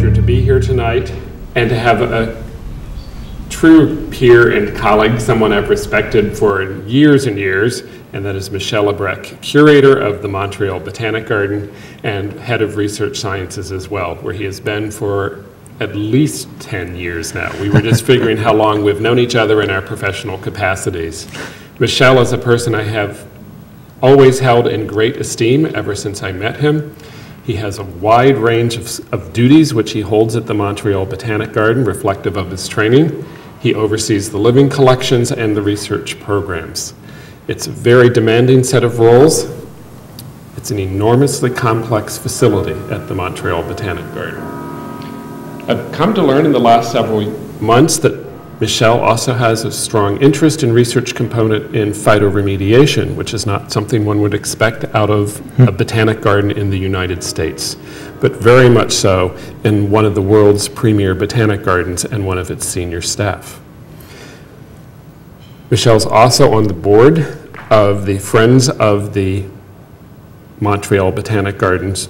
pleasure to be here tonight and to have a true peer and colleague, someone I've respected for years and years, and that is Michel Labrecque, curator of the Montreal Botanic Garden and head of research sciences as well, where he has been for at least 10 years now. We were just figuring how long we've known each other in our professional capacities. Michel is a person I have always held in great esteem ever since I met him. He has a wide range of duties which he holds at the Montreal Botanic Garden, reflective of his training. He oversees the living collections and the research programs. It's a very demanding set of roles. It's an enormously complex facility at the Montreal Botanic Garden. I've come to learn in the last several months that Michel also has a strong interest in research component in phytoremediation, which is not something one would expect out of a botanic garden in the United States, but very much so in one of the world's premier botanic gardens and one of its senior staff. Michel's also on the board of the Friends of the Montreal Botanic Gardens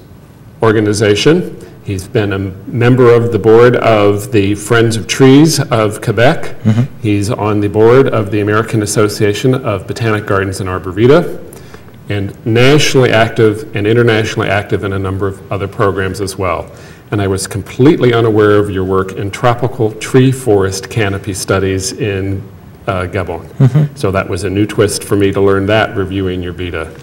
organization. He's been a member of the board of the Friends of Trees of Quebec. Mm-hmm. He's on the board of the American Association of Botanic Gardens and Arboreta, and nationally active and internationally active in a number of other programs as well. And I was completely unaware of your work in tropical tree forest canopy studies in Gabon. Mm-hmm. So that was a new twist for me to learn that reviewing your vita.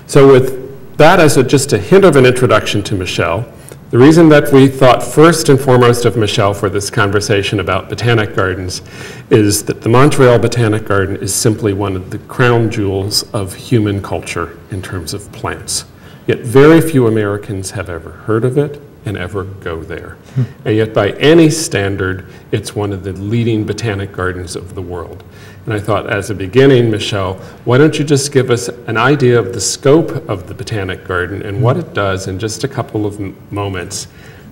So with that as just a hint of an introduction to Michel, the reason that we thought first and foremost of Michel for this conversation about botanic gardens is that the Montreal Botanic Garden is simply one of the crown jewels of human culture in terms of plants. Yet very few Americans have ever heard of it and ever go there. And yet by any standard, it's one of the leading botanic gardens of the world. And I thought, as a beginning, Michel, why don't you just give us an idea of the scope of the Botanic Garden and what it does in just a couple of moments,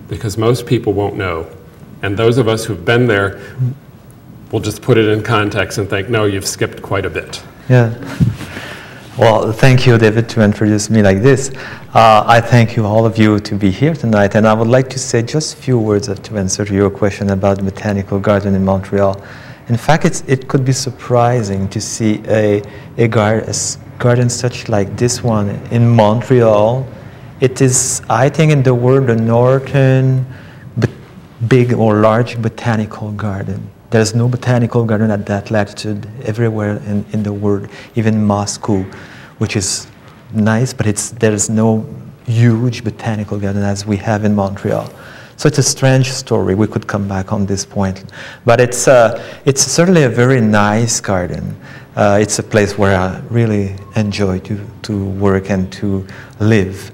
because most people won't know. And those of us who've been there will just put it in context and think, no, you've skipped quite a bit. Yeah. Well, thank you, David, to introduce me like this. I thank you, all of you, to be here tonight. And I would like to say just a few words to answer to your question about the Botanical Garden in Montreal. In fact, it could be surprising to see a garden such like this one in Montreal. It is, I think, in the world, the northern big or large botanical garden. There's no botanical garden at that latitude everywhere in the world, even Moscow, which is nice, but there's no huge botanical garden as we have in Montreal. So it's a strange story. We could come back on this point. But it's certainly a very nice garden. It's a place where I really enjoy to work and to live.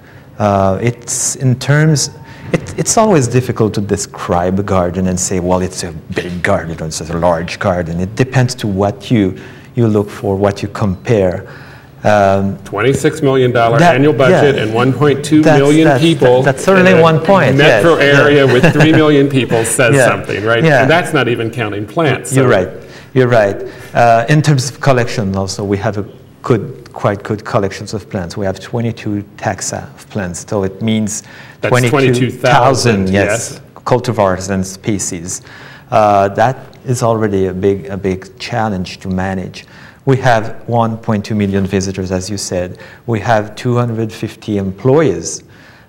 It's always difficult to describe a garden and say, well, it's a big garden or it's a large garden. It depends to what you look for, what you compare. $26 million annual budget, yeah, and 1.2 million people. That's certainly one point. Metro area with 3 million people says something, right? Yeah. And that's not even counting plants. So. You're right. You're right. In terms of collection, also, we have quite good collections of plants. We have 22 taxa of plants, so it means 22,000 yes, cultivars and species. That is already a big challenge to manage. We have 1.2 million visitors, as you said. We have 250 employees.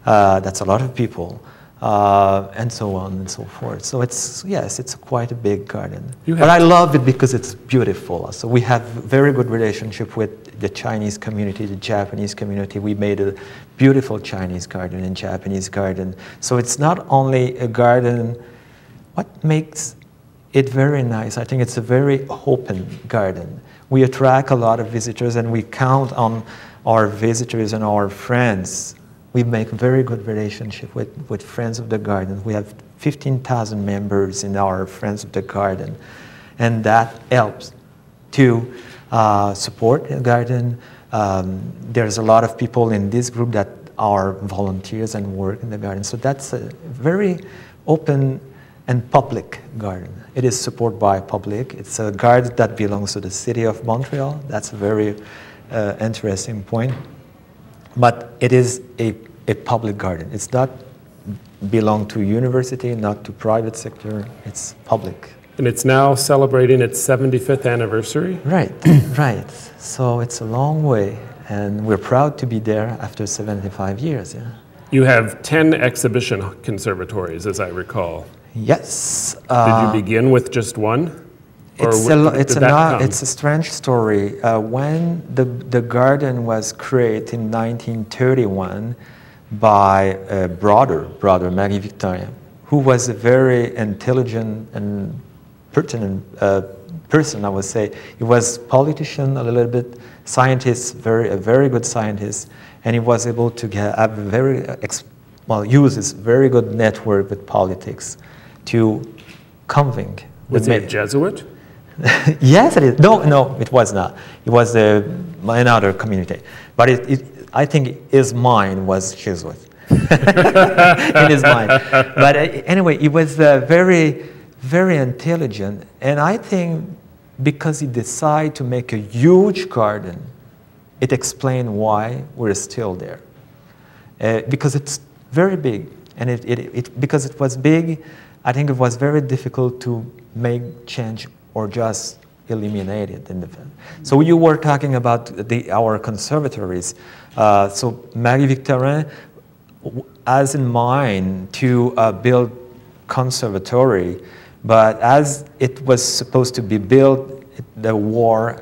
That's a lot of people, and so on and so forth. So it's quite a big garden. But I love it because it's beautiful. So we have very good relationship with the Chinese community, the Japanese community. We made a beautiful Chinese garden and Japanese garden. So it's not only a garden. What makes it very nice, I think it's a very open garden. We attract a lot of visitors, and we count on our visitors and our friends. We make a very good relationship with Friends of the Garden. We have 15,000 members in our Friends of the Garden, and that helps to support the garden. There's a lot of people in this group that are volunteers and work in the garden. So that's a very open and public garden. It is supported by public. It's a garden that belongs to the city of Montreal. That's a very interesting point. But it is a public garden. It's not belong to university, not to private sector. It's public. And it's now celebrating its 75th anniversary? Right, right. So it's a long way, and we're proud to be there after 75 years. Yeah. You have 10 exhibition conservatories, as I recall. Yes. Did you begin with just one? It's a strange story. When the garden was created in 1931 by a brother, Marie Victorin, who was a very intelligent and pertinent person, I would say. He was politician a little bit, scientist, a very good scientist, and he was able to have use his very good network with politics to convince. Was he a Jesuit? Yes, it is. No, it was not. It was another community. But I think his mind was Jesuit in his mind. But anyway, he was very, very intelligent. And I think because he decided to make a huge garden, it explains why we're still there. Because it's very big. And because it was big, I think it was very difficult to make change or just eliminate it in the film. So you were talking about our conservatories. So Marie Victorin has in mind to build conservatory, but as it was supposed to be built, the war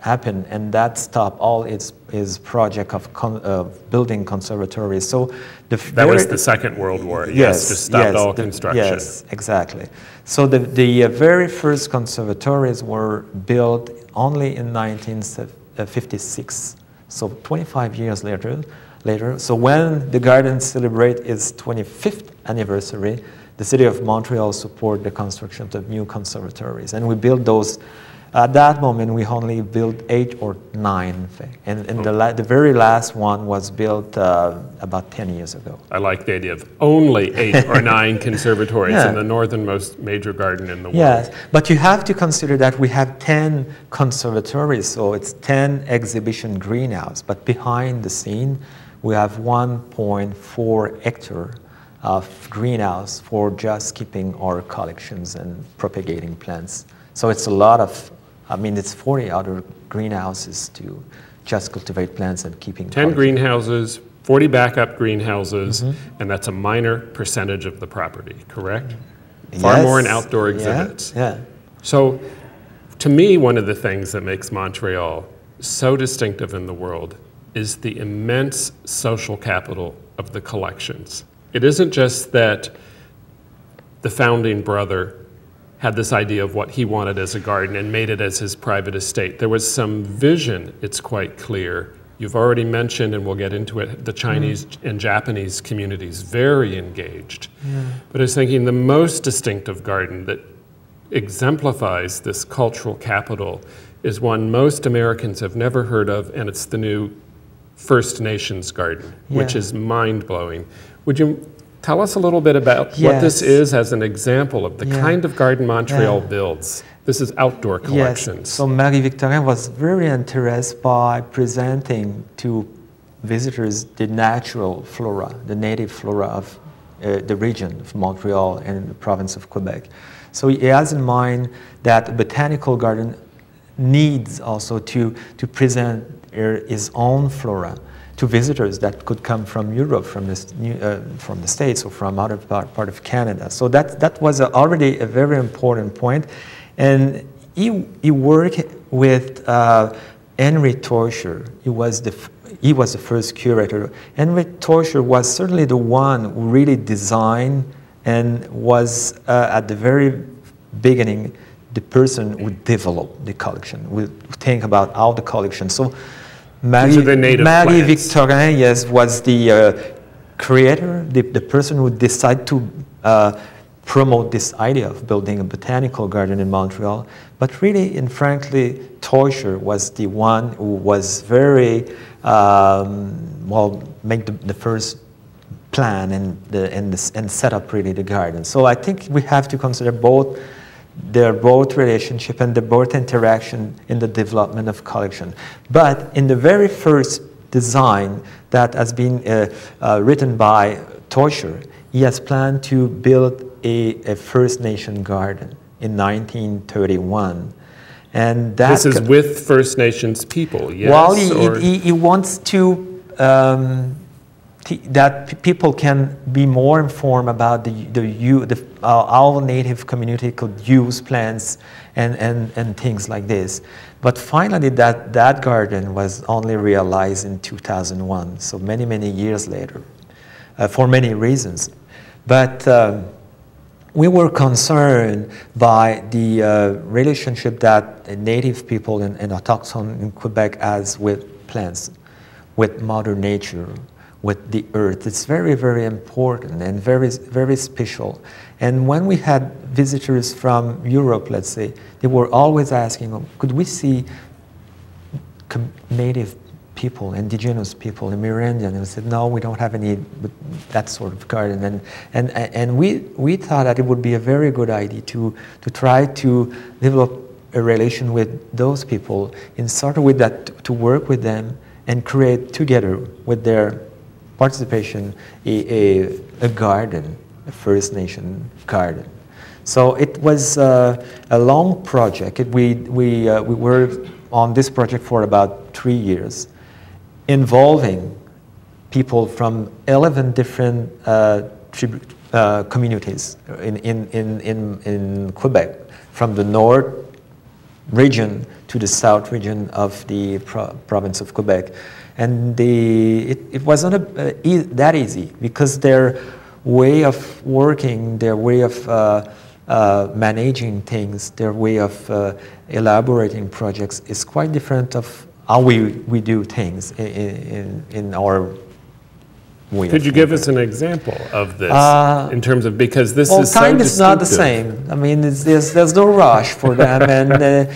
happened, and that stopped all his project of building conservatories. So that was the Second World War. Yes, just stopped all construction. Yes, exactly. So the very first conservatories were built only in 1956. So 25 years later. So when the garden celebrates its 25th anniversary, the city of Montreal supported the construction of new conservatories, and we built those. At that moment, we only built 8 or 9, and the very last one was built about 10 years ago. I like the idea of only 8 or 9 conservatories in the northernmost major garden in the world. Yes, but you have to consider that we have 10 conservatories, so it's 10 exhibition greenhouses. But behind the scene, we have 1.4 hectares of greenhouse for just keeping our collections and propagating plants. So it's a lot of, it's 40 other greenhouses to just cultivate plants and keeping 10 greenhouses, 40 backup greenhouses, and that's a minor percentage of the property, correct? Far more in outdoor exhibits. Yeah. So to me, one of the things that makes Montreal so distinctive in the world is the immense social capital of the collections. It isn't just that the founding brother had this idea of what he wanted as a garden and made it as his private estate. There was some vision, it's quite clear. You've already mentioned, and we'll get into it, the Chinese and Japanese communities, very engaged. But I was thinking the most distinctive garden that exemplifies this cultural capital is one most Americans have never heard of, and it's the new First Nations garden, which is mind-blowing. Would you tell us a little bit about what this is as an example of the kind of garden Montreal builds? This is outdoor collections. Yes. So Marie Victorin was very interested by presenting to visitors the natural flora, the native flora of the region of Montreal and the province of Quebec. So he has in mind that a botanical garden needs also to present his own flora to visitors that could come from Europe, from the States, or from other part of Canada. So that was already a very important point. And he worked with Henry Teuscher. He was the first curator. Henry Teuscher was certainly the one who really designed and was at the very beginning the person who developed the collection, who think about how the collection. So Marie Victorin, was the creator, the person who decided to promote this idea of building a botanical garden in Montreal. But really, and frankly, Teuscher was the one who was very, make the first plan and set up really the garden. So I think we have to consider their both relationship and the both interaction in the development of collection. But in the very first design that has been written by Teuscher, he has planned to build a First Nation garden in 1931. And this is with First Nations people, yes? Well, he wants to, that people can be more informed about how native community could use plants and things like this. But finally, that garden was only realized in 2001, so many, many years later, for many reasons. But we were concerned by the relationship that native people and autochthon in Quebec has with plants, with Mother Nature, with the earth. It's very, very important and very, very special. And when we had visitors from Europe, let's say, they were always asking, could we see native people, indigenous people, Amerindian? And we said, no, we don't have any that sort of garden. And we thought that it would be a very good idea to try to develop a relation with those people in sort of with that, to work with them and create together with their participation a garden, a First Nation garden. So it was a long project. We worked on this project for about 3 years, involving people from 11 different communities in Quebec, from the north region to the south region of the province of Quebec. And it wasn't that easy, because their way of working, their way of managing things, their way of elaborating projects is quite different of how we do things in our way. Could you give us an example of this in terms of, because this is so time is not the same. I mean, there's no rush for them, and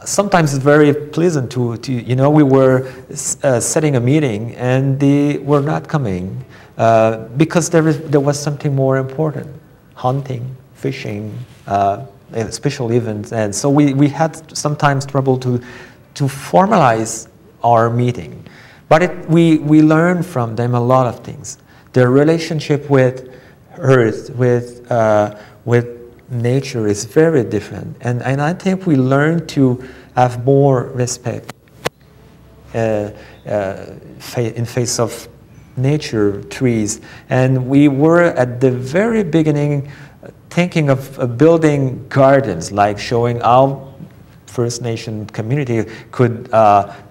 sometimes it's very pleasant to you know, we were setting a meeting and they were not coming because there was something more important: hunting, fishing, special events. And so we had sometimes trouble to formalize our meeting. But we learned from them a lot of things. Their relationship with earth, with nature is very different. And I think we learned to have more respect in face of nature, trees. And we were at the very beginning thinking of building gardens, like showing how First Nation community could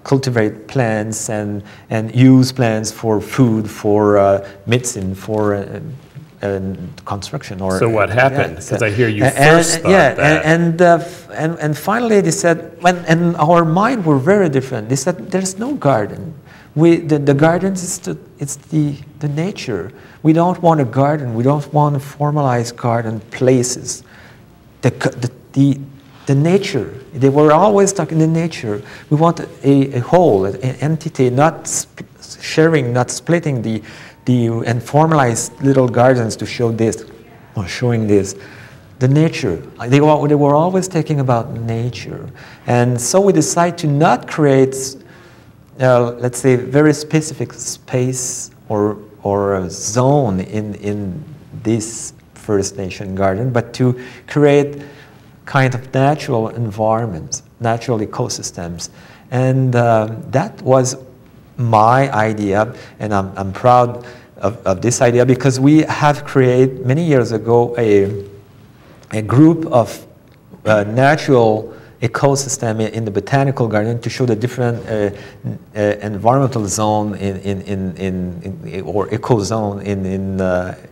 cultivate plants and use plants for food, for medicine, for construction. Or so what happened? Because I hear you first thought that. And finally they said, and our mind were very different. They said, there's no garden. The gardens it's the nature. We don't want a garden. We don't want formalized garden places. The nature. They were always talking the nature. We want a whole, an entity, not sharing, not splitting and formalized little gardens to show this or showing this. The nature. They were always talking about nature. And so we decided to not create, let's say, very specific space or a zone in this First Nation garden, but to create kind of natural environments, natural ecosystems. And that was my idea, and I'm proud of this idea, because we have created many years ago a group of natural ecosystem in the Botanical Garden to show the different environmental zone or ecozone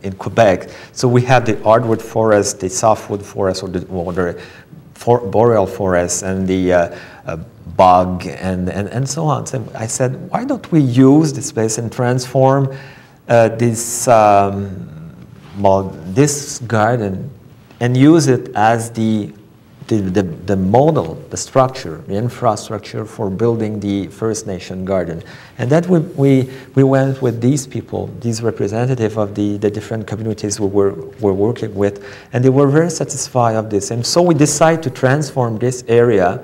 in Quebec. So we have the hardwood forest, the softwood forest, or the boreal forest, and the bog, and so on. So I said, why don't we use this space and transform this garden and use it as the model, the structure, the infrastructure for building the First Nation garden. And that we went with these people, these representatives of the different communities we were working with, and they were very satisfied of this. And so we decided to transform this area,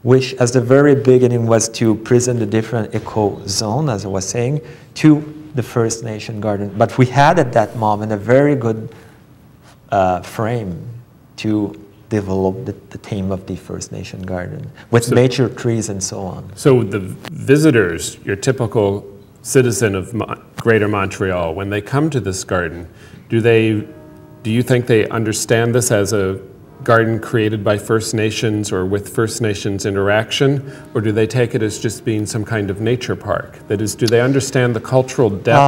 which at the very beginning was to present the different eco zone, as I was saying, to the First Nation garden. But we had at that moment a very good frame to develop the theme of the First Nation garden with nature trees and so on. So the visitors, your typical citizen of Greater Montreal, when they come to this garden, do you think they understand this as a garden created by First Nations or with First Nations interaction, or do they take it as just being some kind of nature park? That is, do they understand the cultural depth?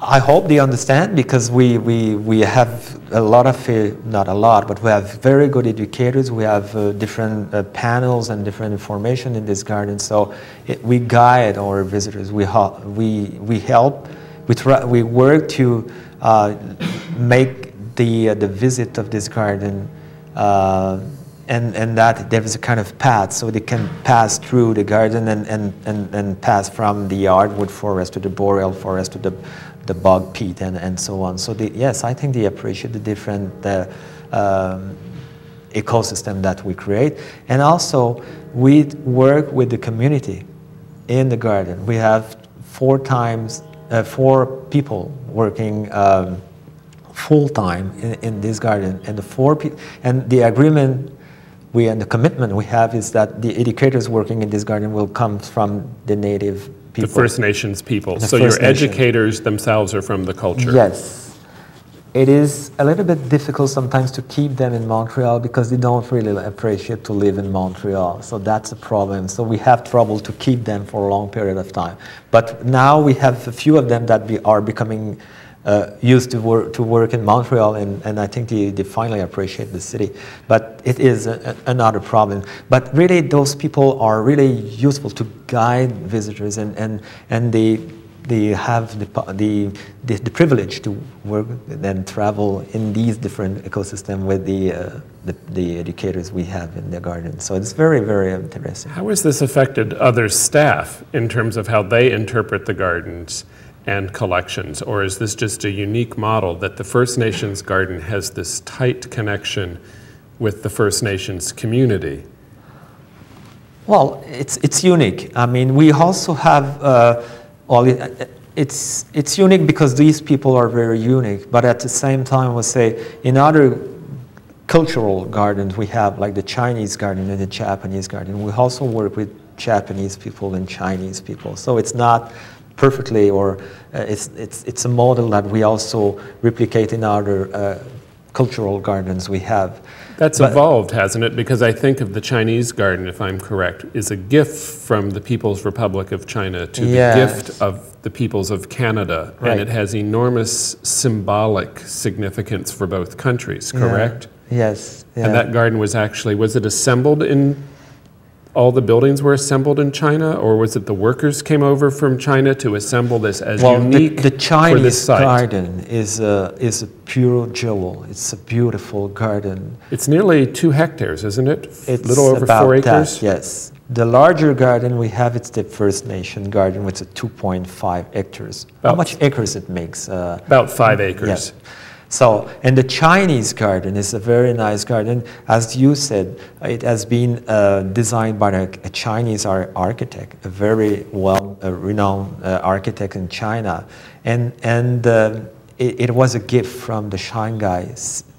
I hope they understand, because we have a lot of, not a lot, but we have very good educators. We have different panels and different information in this garden. So we guide our visitors. We help. We work to make the visit of this garden and that there is a kind of path, so they can pass through the garden and pass from the hardwood forest to the boreal forest to the bog peat and so on. So yes, I think they appreciate the different ecosystem that we create. And also, we work with the community in the garden. We have 4 people working full-time in this garden, and the agreement and the commitment we have is that the educators working in this garden will come from the native people. The First Nations people. So your educators themselves are from the culture. Yes. It is a little bit difficult sometimes to keep them in Montreal because they don't really appreciate to live in Montreal. So that's a problem. So we have trouble to keep them for a long period of time. But now we have a few of them that are becoming used to work in Montreal, and I think they finally appreciate the city. But it is another problem. But really, those people are really useful to guide visitors, and they have the privilege to work and travel in these different ecosystems with the educators we have in the garden. So it's very, very interesting. How has this affected other staff in terms of how they interpret the gardens and collections, or is this just a unique model that the First Nations garden has this tight connection with the First Nations community? Well, it's unique. I mean, we also have, it's unique because these people are very unique, but at the same time, we'll say, in other cultural gardens we have, like the Chinese garden and the Japanese garden, we also work with Japanese people and Chinese people. So it's not perfectly, or it's a model that we also replicate in other cultural gardens we have. That's evolved, hasn't it? Because I think of the Chinese garden, if I'm correct, is a gift from the People's Republic of China to the gift of the peoples of Canada. Right. And it has enormous symbolic significance for both countries, correct? Yeah. Yes. Yeah. And that garden was actually, was it assembled in, all the buildings were assembled in China, or was it the workers came over from China to assemble this as unique the Chinese for this site? Garden is a pure jewel. It's a beautiful garden. It's nearly 2 hectares, isn't it? It's a little over about 4 acres? That, yes. The larger garden we have, it's the First Nation garden, which is 2.5 hectares. How much acres it makes? About 5 acres. Yes. So, and the Chinese garden is a very nice garden. As you said, it has been designed by a Chinese architect, a very renowned architect in China. And it was a gift from the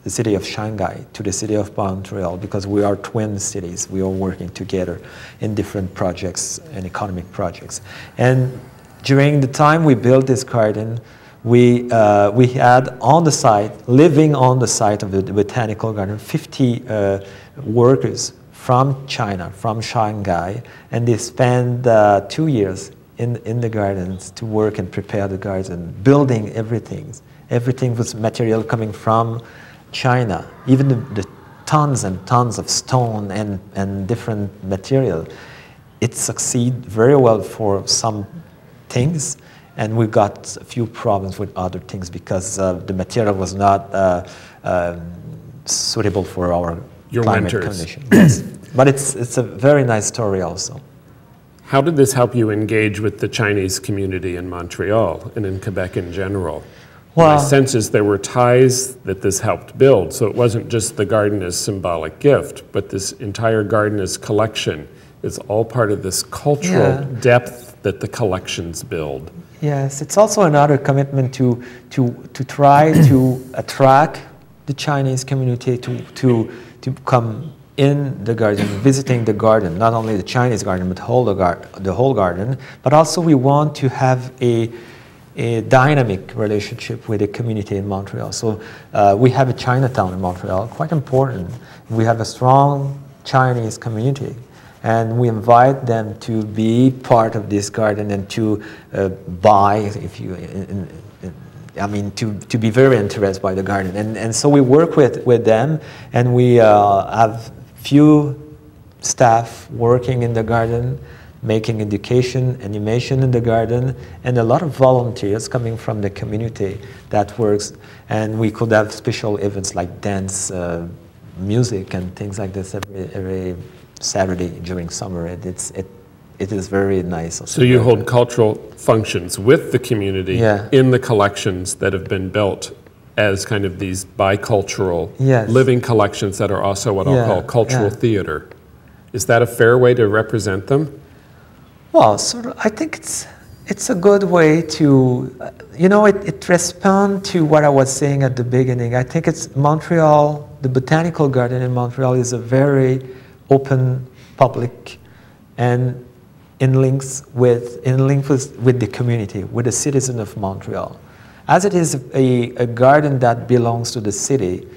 city of Shanghai to the city of Montreal, because we are twin cities. We are working together in different projects and economic projects. And during the time we built this garden, we had on the site, living on the site of the Botanical Garden, 50 workers from China, from Shanghai, and they spent 2 years in the gardens to work and prepare the garden, building everything. Everything was material coming from China, even the tons and tons of stone and different material. It succeeded very well for some things, and we got a few problems with other things because the material was not suitable for our climate conditions. Yes. But it's a very nice story also. How did this help you engage with the Chinese community in Montreal and in Quebec in general? Well, my sense is there were ties that this helped build, so it wasn't just the garden as symbolic gift, but this entire garden as collection is all part of this cultural depth that the collections build. Yes, it's also another commitment to try to attract the Chinese community to come in the garden, visiting the garden, not only the Chinese garden, but the whole garden. But also we want to have a dynamic relationship with the community in Montreal. So we have a Chinatown in Montreal, quite important. We have a strong Chinese community, and we invite them to be part of this garden and to buy, if you, I mean, to be very interested by the garden. And so we work with them, and we have few staff working in the garden, making education, animation in the garden, and a lot of volunteers coming from the community that works. And we could have special events like dance, music, and things like this every Saturday during summer. It is very nice. So you hold cultural functions with the community in the collections that have been built as kind of these bicultural living collections that are also what I'll call cultural theater. Is that a fair way to represent them? Well, sort of, I think it's a good way to, you know, it responds to what I was saying at the beginning. I think it's Montreal, the Botanical Garden in Montreal is a very open public and in links with the community, with the citizen of Montreal. As it is a garden that belongs to the city,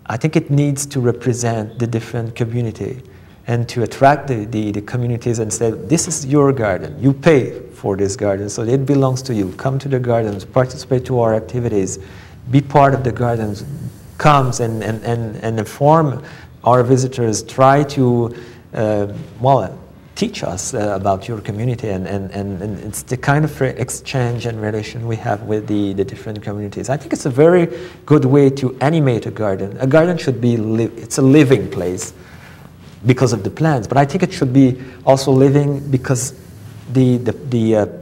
I think it needs to represent the different community and to attract the communities and say, this is your garden. You pay for this garden, so it belongs to you. Come to the gardens, participate to our activities, be part of the gardens, comes and inform our visitors, try to, teach us about your community, and it's the kind of exchange and relation we have with the different communities. I think it's a very good way to animate a garden. A garden should be, it's a living place because of the plants, but I think it should be also living because the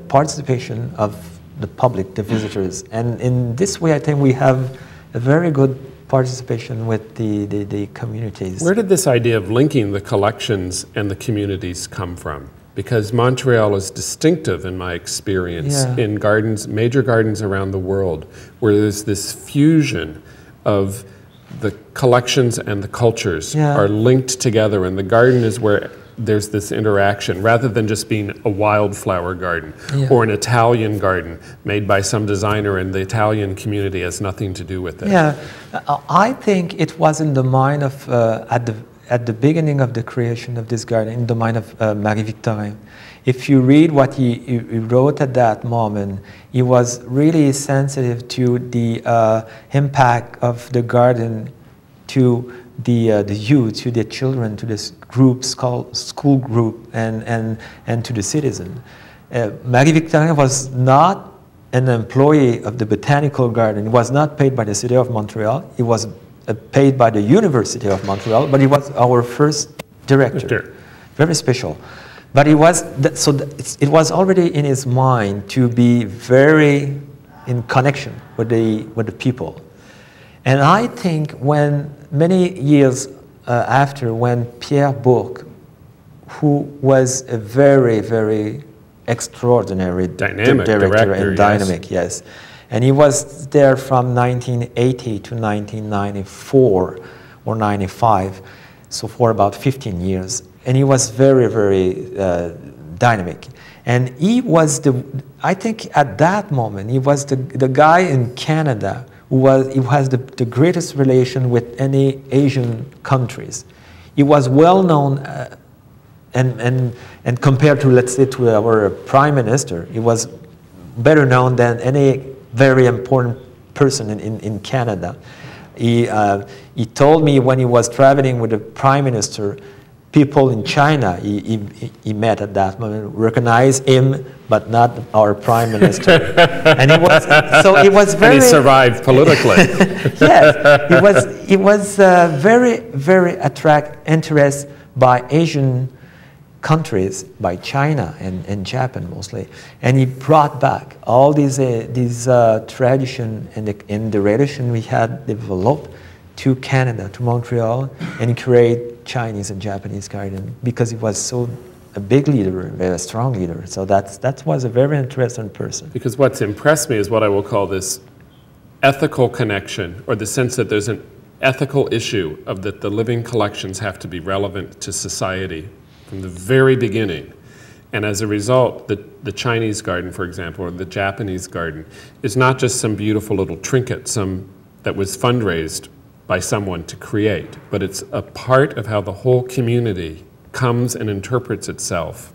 participation of the public, the visitors. And in this way, I think we have a very good participation with the communities. Where did this idea of linking the collections and the communities come from? Because Montreal is distinctive in my experience in gardens, major gardens around the world, where there's this fusion of the collections and the cultures are linked together, and the garden is where there's this interaction, rather than just being a wildflower garden or an Italian garden made by some designer, and the Italian community has nothing to do with it. Yeah, I think it was in the mind of, at the beginning of the creation of this garden, in the mind of Marie-Victorin. If you read what he wrote at that moment, he was really sensitive to the impact of the garden to the youth, to the children, to this groups called school group, and to the citizen. Marie-Victorin was not an employee of the Botanical Garden. He was not paid by the City of Montreal. He was paid by the University of Montreal, but he was our first director. Very special. But it was, it was already in his mind to be very in connection with the people. And I think when many years after, when Pierre Bourque, who was a very, very extraordinary director and dynamic, and he was there from 1980 to 1994 or 95, so for about 15 years. And he was very, very dynamic. And he was I think at that moment, he was the guy in Canada who has the greatest relation with any Asian countries. He was well known, and compared to, let's say, to our Prime Minister, he was better known than any very important person in Canada. He told me when he was traveling with the Prime Minister, people in China he met at that moment recognized him, but not our Prime Minister. And he was very... And he survived politically. Yes, he was very, very interested by Asian countries, by China and Japan mostly. And he brought back all these tradition and the relation we had developed to Canada, to Montreal, and create Chinese and Japanese garden, because it was so a big leader, a very strong leader. So that was a very interesting person. Because what's impressed me is what I will call this ethical connection, or the sense that there's an ethical issue of that the living collections have to be relevant to society from the very beginning. And as a result, the Chinese garden, for example, or the Japanese garden, is not just some beautiful little trinket that was fundraised by someone to create, but it's a part of how the whole community comes and interprets itself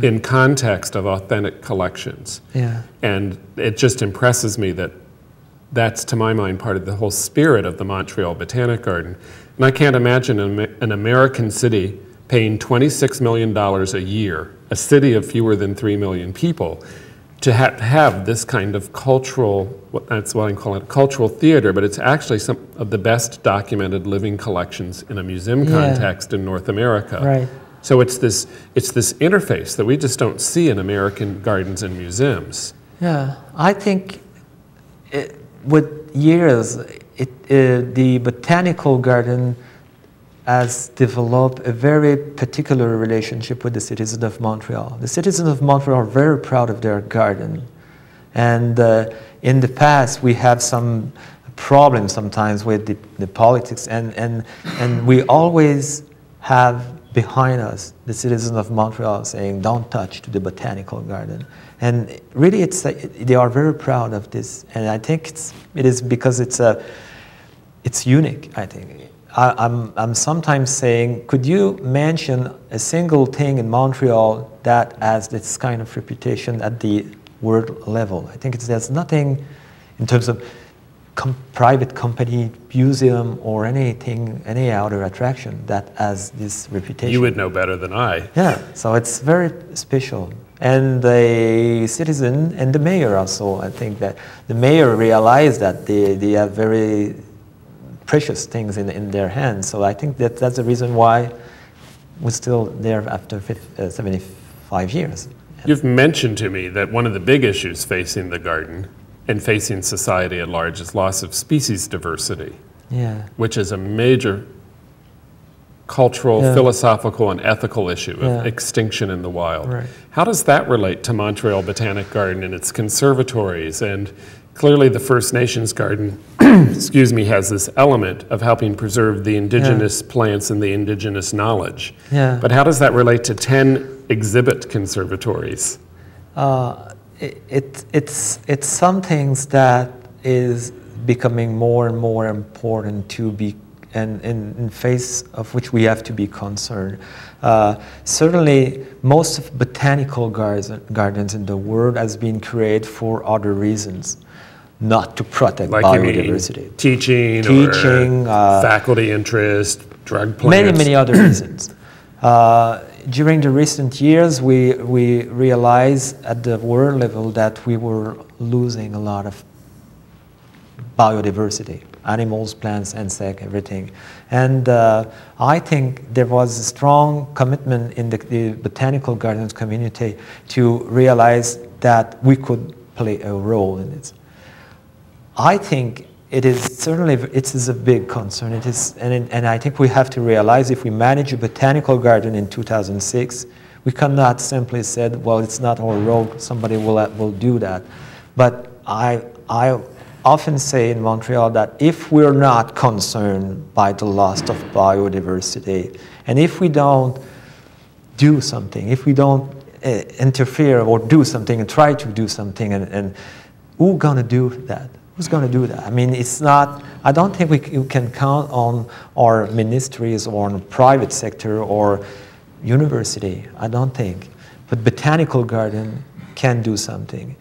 in context of authentic collections. And it just impresses me that that's, to my mind, part of the whole spirit of the Montreal Botanic Garden. And I can't imagine an American city paying $26 million a year, a city of fewer than 3 million people, to have this kind of cultural, that's what I call it, cultural theater, but it's actually some of the best documented living collections in a museum context in North America. Right. So it's this interface that we just don't see in American gardens and museums. Yeah, I think with years, the botanical garden has developed a very particular relationship with the citizens of Montreal. The citizens of Montreal are very proud of their garden. And in the past, we have some problems sometimes with the politics, and we always have behind us the citizens of Montreal saying, don't touch to the botanical garden. And really, they are very proud of this. And I think it is because it's unique, I think. I'm sometimes saying, could you mention a single thing in Montreal that has this kind of reputation at the world level? I think there's nothing in terms of private company, museum, or anything, any other attraction that has this reputation. You would know better than I. Yeah, so it's very special. And the citizen and the mayor also, I think that the mayor realized that they have very precious things in their hands. So I think that's the reason why we're still there after 75 years. You've mentioned to me that one of the big issues facing the garden and facing society at large is loss of species diversity, which is a major cultural, philosophical, and ethical issue of extinction in the wild. Right. How does that relate to Montreal Botanic Garden and its conservatories? And clearly the First Nations Garden, excuse me, has this element of helping preserve the indigenous plants and the indigenous knowledge. But how does that relate to 10 exhibit conservatories? It's some things that is becoming more and more important to be, and in face of which we have to be concerned. Certainly, most of botanical gardens in the world has been created for other reasons, not to protect biodiversity. Teaching, or faculty interest, drug plants. Many other reasons. During the recent years, we realized at the world level that we were losing a lot of biodiversity, animals, plants, insects, everything. And I think there was a strong commitment in the botanical gardens community to realize that we could play a role in it. I think it is certainly, it is a big concern. It is, and I think we have to realize if we manage a botanical garden in 2006, we cannot simply say, well, it's not our role, somebody will do that. But I often say in Montreal that if we're not concerned by the loss of biodiversity, and if we don't do something, if we don't interfere or do something and try to do something, and who's going to do that? Who's going to do that? I mean, it's not, I don't think we can count on our ministries or on the private sector or university. I don't think. But botanical garden can do something.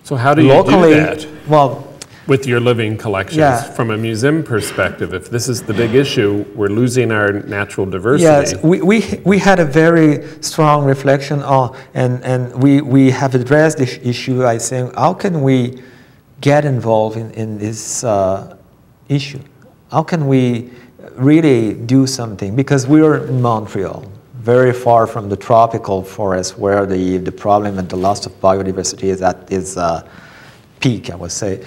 So how do you do that? Well, with your living collections, from a museum perspective, if this is the big issue, we're losing our natural diversity. Yes, we had a very strong reflection on, and we have addressed this issue by saying, how can we get involved in this issue? How can we really do something? Because we are in Montreal, very far from the tropical forest where the problem and the loss of biodiversity is at its peak, I would say.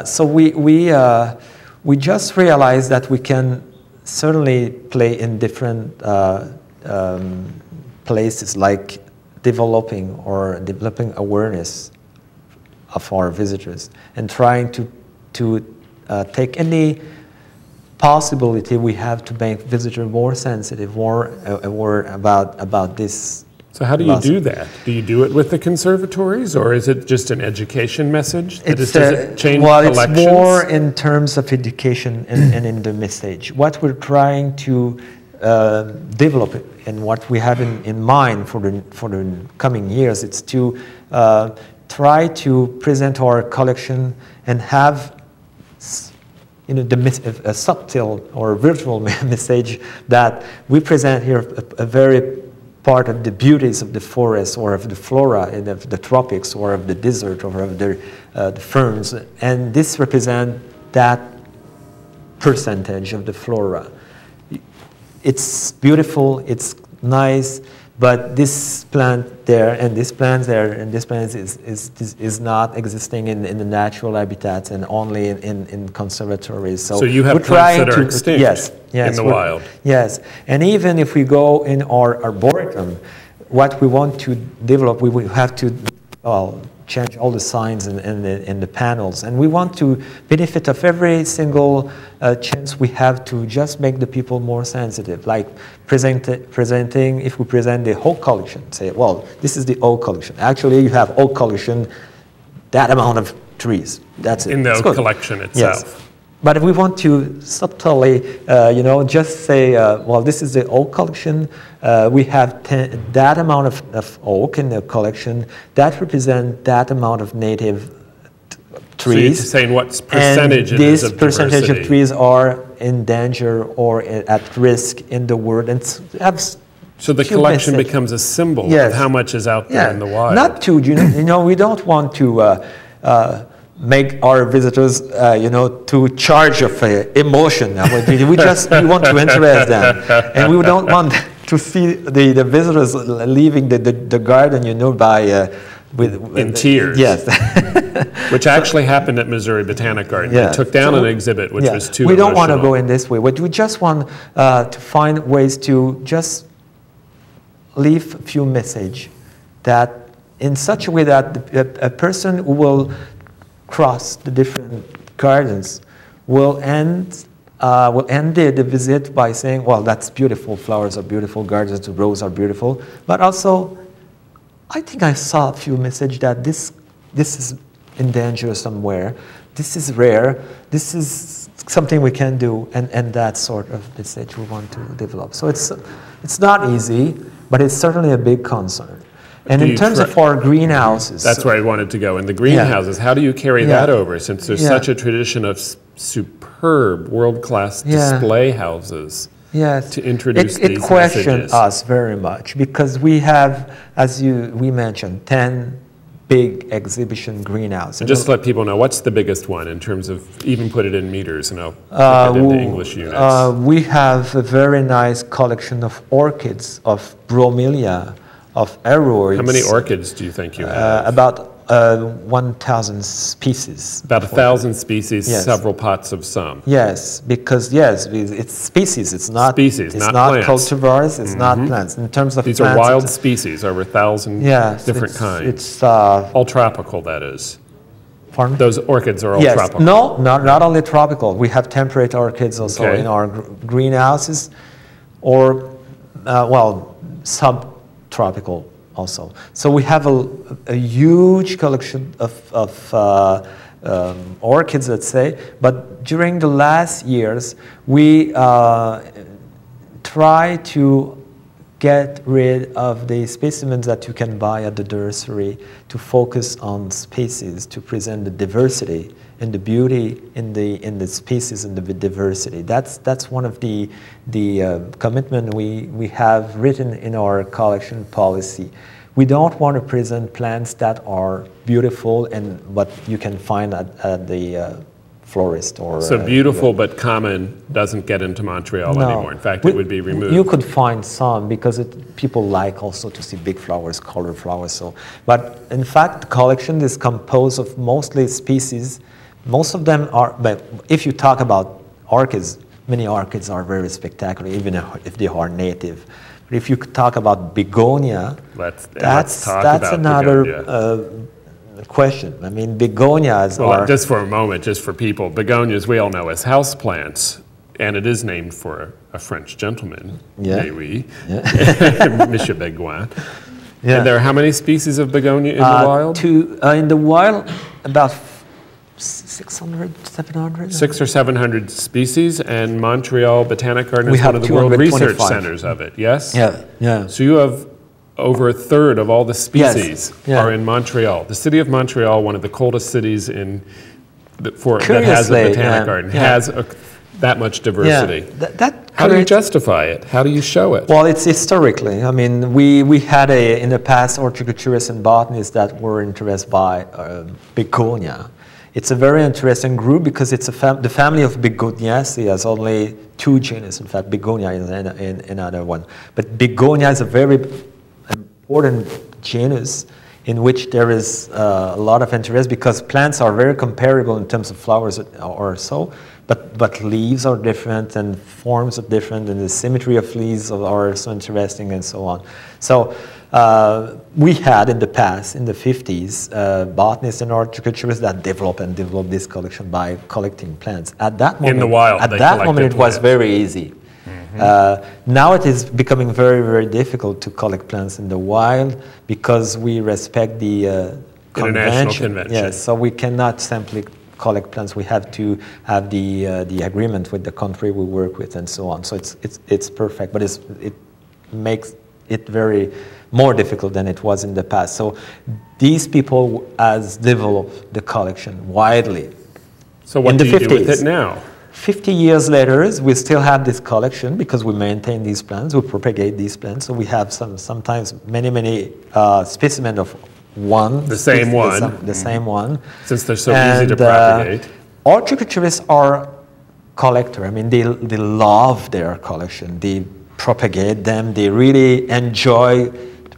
So we just realized that we can certainly play in different places like developing awareness of our visitors and trying to take any possibility we have to make visitors more sensitive, more aware about this. So how do you do that? Do you do it with the conservatories, or is it just an education message? Does it change collections? It's more in terms of education and in the message. What we're trying to develop and what we have in mind for the coming years, it's to try to present our collection and have a subtle or virtual message that we present here a very part of the beauties of the forest or of the flora and of the tropics or of the desert or of the ferns, and this represents that percentage of the flora. It's beautiful, it's nice, but this plant there and this plant there and this plant is not existing in the natural habitats and only in conservatories. So you have plants that are extinct in the wild. Yes, and even if we go in our arboretum, what we want to develop, we will have to change all the signs and the panels, and we want to benefit of every single chance we have to just make the people more sensitive, like presenting, if we present the whole collection, say, well, this is the oak collection. Actually, you have oak collection, that amount of trees, that's it. In the oak collection itself. Yes. But if we want to subtly, just say, well, this is the oak collection. We have that amount of oak in the collection. That represents that amount of native trees. So you're saying what percentage it is of this percentage diversity. of trees are in danger or at risk in the world. And so the collection becomes a symbol of how much is out there in the wild. Not to, we don't want to make our visitors, to charge of emotion. We want to interest them, and we don't want to see the visitors leaving the garden, in tears. Yes, which actually happened at Missouri Botanic Garden. They took down an exhibit which was too emotional. We don't want to go in this way, but we just want to find ways to just leave a few message that in such a way that a person who will cross the different gardens will end the visit by saying, well, that's beautiful, flowers are beautiful, gardens, the roses are beautiful, but also I think I saw a few messages that this is in danger somewhere, this is rare, this is something we can do, and that sort of message we want to develop. So it's not easy, but it's certainly a big concern. And in terms of our greenhouses... That's where I wanted to go. In the greenhouses, how do you carry that over, since there's such a tradition of superb, world-class display houses to introduce these messages? It questions us very much, because we have, as we mentioned, 10 big exhibition greenhouses. And just to let people know, what's the biggest one in terms of, even put it in meters, and I'll put it into English units. We have a very nice collection of orchids, of bromelia, of aroids. How many orchids do you think you have? About 1,000 species. About 1,000 species, several pots of some. Yes, because it's species. It's not species, not plants. Cultivars. It's not plants. In terms of these plants, are wild species, over 1,000 different kinds. It's all tropical, that is. Pardon? Those orchids are all tropical. No, not only tropical. We have temperate orchids also in our greenhouses, or subtropical also. So we have a huge collection of orchids, let's say. But during the last years, we try to get rid of the specimens that you can buy at the nursery to focus on species, to present the diversity and the beauty in the species and the diversity. That's one of the commitment we have written in our collection policy. We don't want to present plants that are beautiful and what you can find at the florist or... So beautiful but common doesn't get into Montreal anymore. In fact, it would be removed. You could find some because people like also to see big flowers, colored flowers. So, but in fact, the collection is composed of mostly species. Most of them are, but if you talk about orchids, many orchids are very spectacular, even if they are native. But if you talk about begonia, that's another question. I mean, begonias are... Just for a moment, just for people, begonias we all know as house plants, and it is named for a French gentleman, Michel Begoin. Yeah. And there are how many species of begonia in the wild? In the wild, about 600, 700. 600 or 700 species, and Montreal Botanic Garden is one of the world research centers of it, yes? Yeah. So you have over a third of all the species are in Montreal. The city of Montreal, one of the coldest cities that has a botanic garden, has that much diversity. How do you justify it? How do you show it? Well, it's historically. I mean, we had in the past horticulturists and botanists that were interested by begonia. It's a very interesting group because it's the family of Begoniaceae has only 2 genus. In fact, begonia is another one. But begonia is a very important genus in which there is a lot of interest because plants are very comparable in terms of flowers or so, but leaves are different and forms are different and the symmetry of leaves are so interesting and so on. So we had in the past, in the 50s, botanists and horticulturists that developed this collection by collecting plants. At that moment, in the wild, it was very easy. Now it is becoming very, very difficult to collect plants in the wild because we respect the international convention. Yes, so we cannot simply collect plants. We have to have the agreement with the country we work with and so on. So it's perfect, but it makes it very more difficult than it was in the past. So these people has developed the collection widely. So what do you do with it now? 50 years later, we still have this collection because we maintain these plants, we propagate these plants. So we have sometimes many specimens of one. The same one. The same one. Since they're so easy to propagate. Horticulturists are collectors. I mean, they love their collection. They propagate them. They really enjoy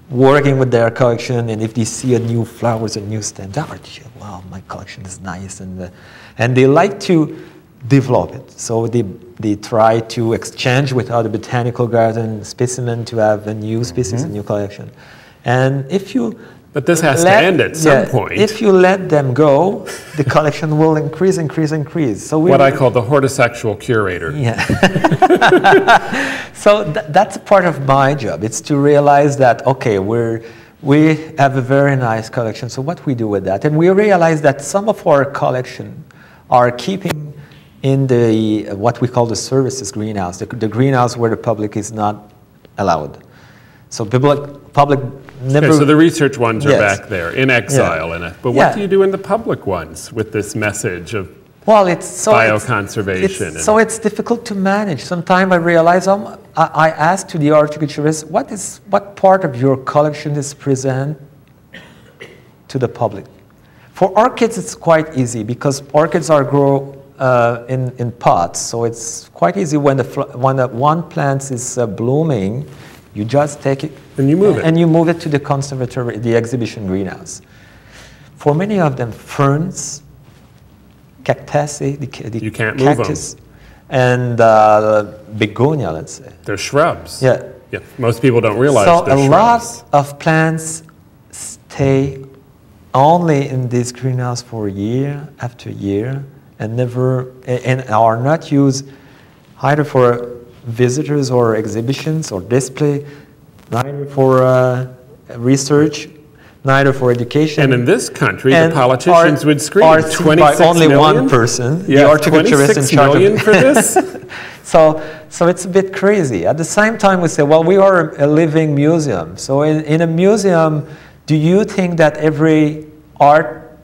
working with their collection. And if they see a new flowers, a new stem, they're like, wow, my collection is nice. And they like to develop it. So they try to exchange with other botanical garden specimen to have a new species, a new collection. And if you... But this has to end at some point. If you let them go, the collection will increase. So what I call the hortisexual curator. Yeah. So that's part of my job. It's to realize that, okay, we have a very nice collection. So what we do with that? And we realize that some of our collection are keeping in the what we call the services greenhouse, the greenhouse where the public is not allowed. So public never... Okay, so the research ones are back there, in exile. But what do you do in the public ones with this message of bioconservation? So it's difficult to manage. Sometimes I realize, I ask to the horticulturist, what part of your collection is present to the public? For orchids, it's quite easy because orchids are grown in pots, so it's quite easy when one plant is blooming, you just take it and you move it to the conservatory, the exhibition greenhouse. For many of them, ferns, cactaceae, you can't cactus, move them. And begonia, let's say. They're shrubs. Yeah. Most people don't realize they're shrubs. So a lot of plants stay only in this greenhouse for year after year and are not used either for visitors or exhibitions or display, neither for research, neither for education. And in this country, the politicians would scream, 26 by only million? One person, the horticulturist in charge million for this? So it's a bit crazy. At the same time, we say, well, we are a living museum. So in a museum, do you think that every art,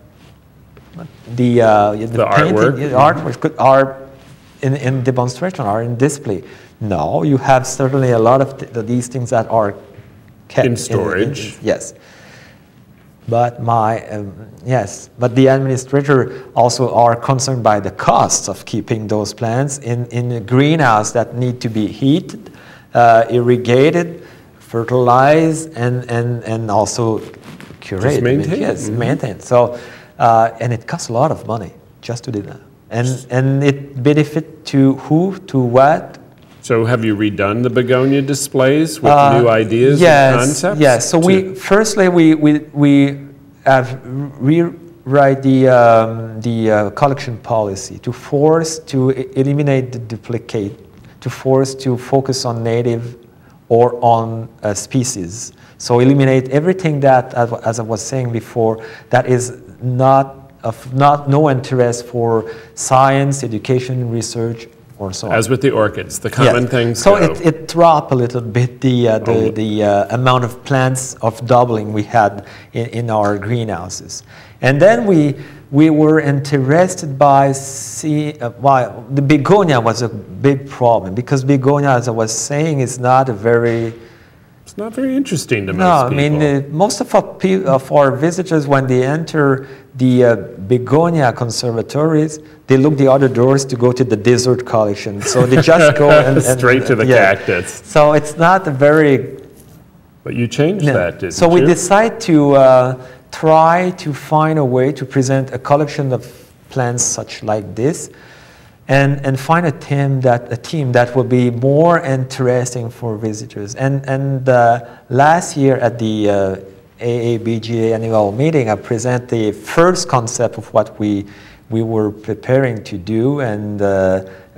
the artwork are in demonstration, are in display? No, you have certainly a lot of these things that are kept in storage. Yes. But but the administrator also are concerned by the costs of keeping those plants in a greenhouse that need to be heated, irrigated, fertilized, and also curated. Just maintained. So, and it costs a lot of money just to do that. And it benefit to who, to what? So have you redone the begonia displays with new ideas and concepts? Yes. So firstly we have rewrite the collection policy to force to eliminate the duplicate, to force to focus on native or on species. So eliminate everything that, as I was saying before, that is no interest for science, education, research, or so on. As with the orchids, the common things so go. it dropped a little bit the amount of plants of doubling we had in our greenhouses. And then we were interested by the begonia was a big problem, because begonia, as I was saying, is not a very... It's not very interesting to most people. No, I mean, most of our visitors, when they enter the begonia conservatories, they look the other doors to go to the dessert collection. So they just go and straight to the cactus. So it's not a very... But you changed that, didn't you? So we decided to try to find a way to present a collection of plants such like this, and find a theme that will be more interesting for visitors. And last year at the AABGA annual meeting, I presented the first concept of what we were preparing to do, and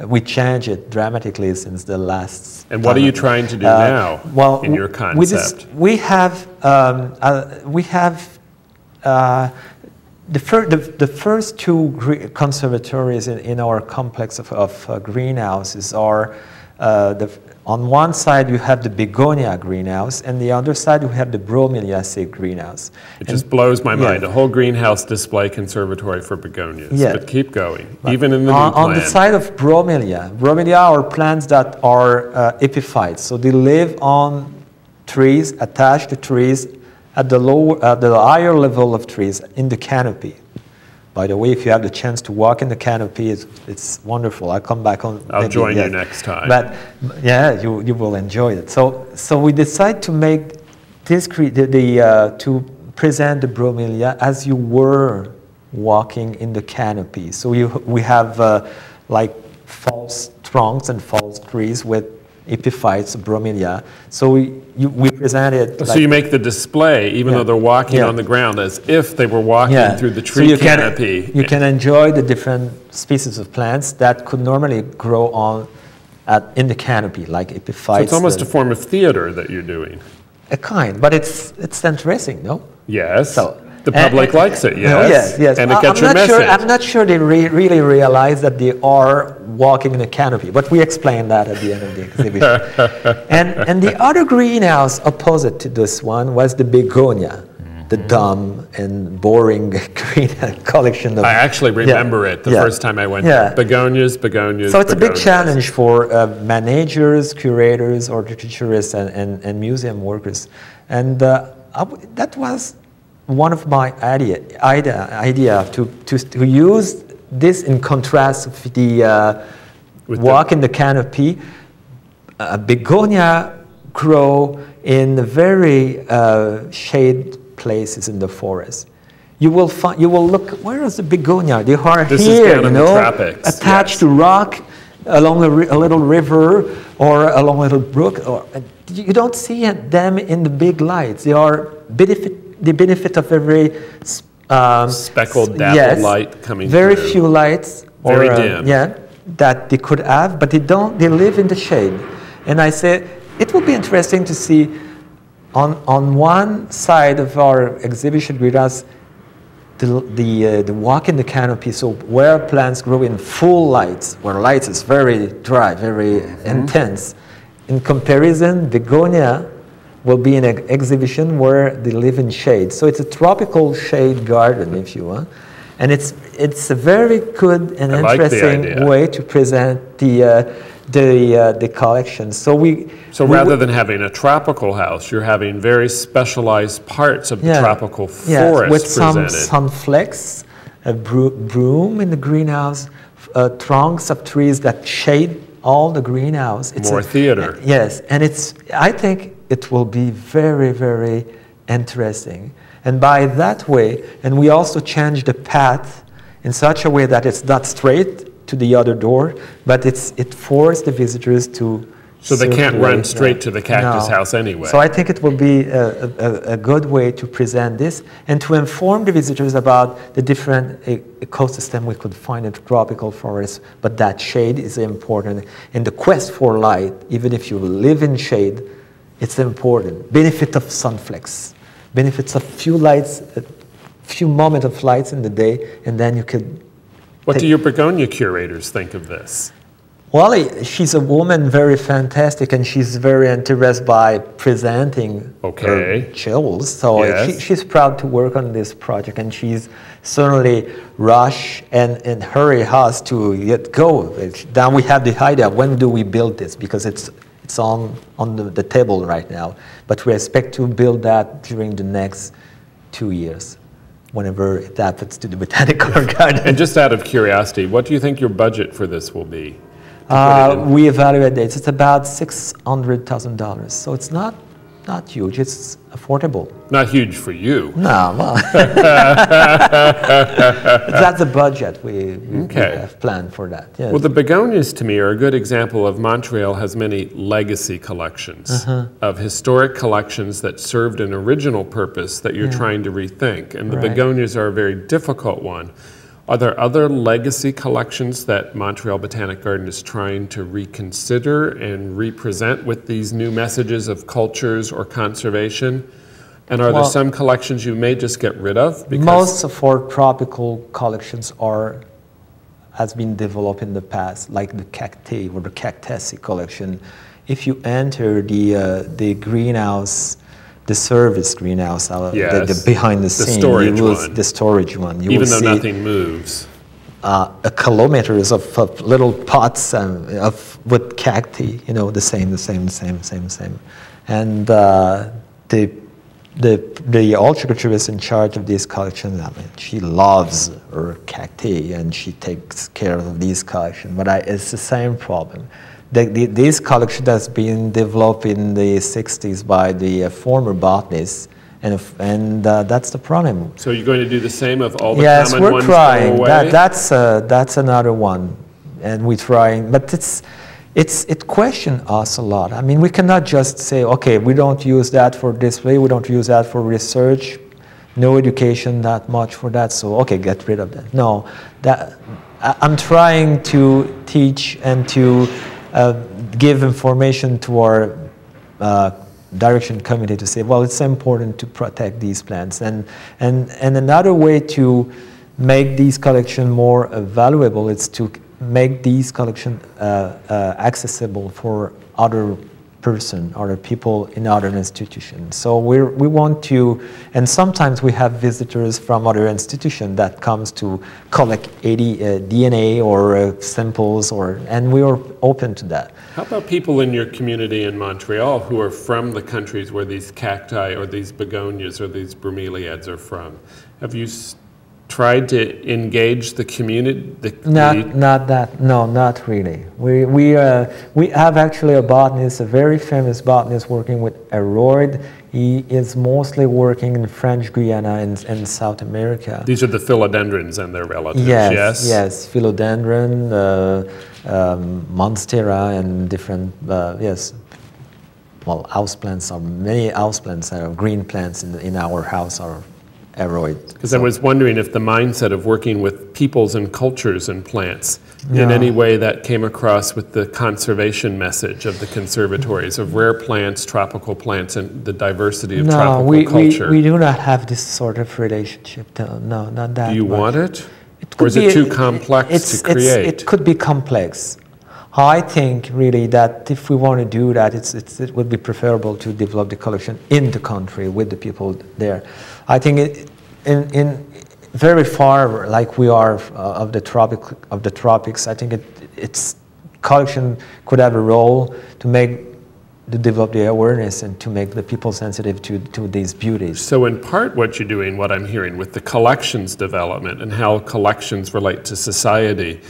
we changed it dramatically since the last. And what are you trying to do now in your concept? We have the first two conservatories in our complex of greenhouses are on one side you have the begonia greenhouse, and the other side you have the bromeliaceae greenhouse. It just blows my mind. A whole greenhouse display conservatory for begonias. Yeah. But keep going, even in the new plan. On the side of bromelia are plants that are epiphytes, so they live on trees, attached to trees, at the higher level of trees in the canopy. By the way, if you have the chance to walk in the canopy, it's wonderful. I'll come back on. I'll join you next time. But yeah, you will enjoy it. So we decide to make this to present the bromelia as you were walking in the canopy. So we have like false trunks and false trees with epiphytes, bromelia. So we present it. So you make the display, even though they're walking on the ground, as if they were walking through the tree canopy. You can enjoy the different species of plants that could normally grow in the canopy, like epiphytes. So it's almost a form of theater that you're doing. A kind, but it's interesting, no? Yes. So, the public likes it, yes. Yes. And it gets your message. I'm not sure they really realize that they are walking in a canopy, but we explained that at the end of the exhibition. and the other greenhouse opposite to this one was the begonia, the dumb and boring green collection of... I actually remember it the first time I went there. Begonias. So it's a big challenge for managers, curators, horticulturists, and museum workers. And that was one of my idea to use this in contrast with the walk in the canopy. Begonia grow in very shade places in the forest. You will look, where is the begonia? They are here, in the tropics, attached to rock along a little river or along a little brook. You don't see them in the big lights. They are the benefit of every speckled dappled light coming very through. Few lights very dim. That they could have, but they live in the shade. And I say it will be interesting to see on one side of our exhibition with us the walk in the canopy, so where plants grow in full lights, where light is very dry, very intense. In comparison, begonia will be in an exhibition where they live in shade. So it's a tropical shade garden, if you want. And it's a very good and interesting way to present the collection. So rather than having a tropical house, you're having very specialized parts of the tropical forest with presented. some flex, a broom in the greenhouse, trunks of trees that shade all the greenhouse. It's more theater. Yes, and I think it will be very, very interesting. And by that way, and we also change the path in such a way that it's not straight to the other door, but it forced the visitors to So they can't run straight to the cactus house anyway. So I think it will be a good way to present this and to inform the visitors about the different ecosystem we could find in tropical forests. But that shade is important. And the quest for light, even if you live in shade, it's important. Benefit of sunflex, benefits of few lights, a few moments of lights in the day, and then you could. What do your begonia curators think of this? Well, she's a woman, very fantastic, and she's very interested by presenting her chills. So she's proud to work on this project, and she's certainly rush and hurry us to get go. Now we have the idea, when do we build this? Because it's on the table right now, but we expect to build that during the next 2 years, whenever it happens to the Botanical Garden. And just out of curiosity, what do you think your budget for this will be? We evaluate it. It's about $600,000. So it's not huge. It's affordable. Not huge for you. No, well, that's the budget we have planned for that. Yes. Well, the begonias to me are a good example of Montreal has many legacy collections of historic collections that served an original purpose that you're trying to rethink. And the begonias are a very difficult one. Are there other legacy collections that Montreal Botanic Garden is trying to reconsider and represent with these new messages of cultures or conservation? And are there some collections you may just get rid of? Because most of our tropical collections has been developed in the past, like the Cactae or the Cactaceae collection. If you enter the greenhouse, the service greenhouse, the behind the scene, the storage one. Even though nothing moves. A kilometers of little pots with cacti, the same. And the horticulturist in charge of this collection, she loves her cacti and she takes care of these collections. But it's the same problem. This collection has been developed in the 60s by the former botanists, and that's the problem. So you're going to do the same of all the Yes, common ones we're trying. go away? That's another one, and we're trying. But it questions us a lot. I mean, we cannot just say, okay, we don't use that for display, we don't use that for research, no education that much for that. So okay, get rid of that. No, I'm trying to teach and to give information to our direction committee to say, well, it's important to protect these plants. And another way to make these collections more valuable is to make these collections accessible for other people in other institutions. So we want to, and sometimes we have visitors from other institutions that comes to collect DNA or samples, and we are open to that. How about people in your community in Montreal who are from the countries where these cacti or these begonias or these bromeliads are from? Have you tried to engage the community? Not really. We have actually a botanist, a very famous botanist working with aroid. He is mostly working in French Guiana and South America. These are the philodendrons and their relatives, yes? Yes, philodendron, monstera, and different, well, houseplants, many houseplants, green plants in our house are aroid. Because I was wondering if the mindset of working with peoples and cultures and plants in any way that came across with the conservation message of the conservatories of rare plants, tropical plants, and the diversity of tropical culture. We do not have this sort of relationship. No, not that. Do you want it? Or is it too complex to create? It could be complex. I think really that if we want to do that, it would be preferable to develop the collection in the country with the people there. I think in very far, like we are of the tropics, I think its collection could have a role to develop the awareness and to make the people sensitive to these beauties. So in part what you're doing, what I'm hearing with the collections development and how collections relate to society,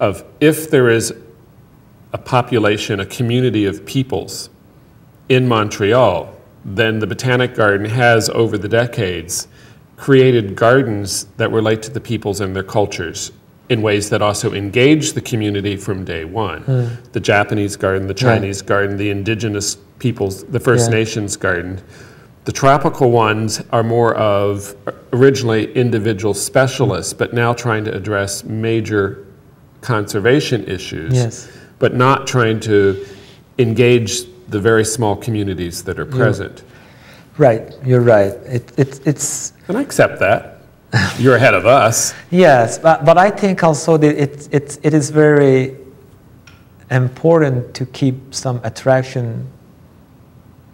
of if there is a population, a community of peoples in Montreal, then the Botanic Garden has, over the decades, created gardens that relate to the peoples and their cultures in ways that also engage the community from day one. The Japanese garden, the Chinese garden, the indigenous peoples, the First Nations garden. The tropical ones are more of originally individual specialists, but now trying to address major conservation issues, but not trying to engage the very small communities that are present. Right, you're right. It's and I accept that. You're ahead of us. Yes, but I think also that it is very important to keep some attraction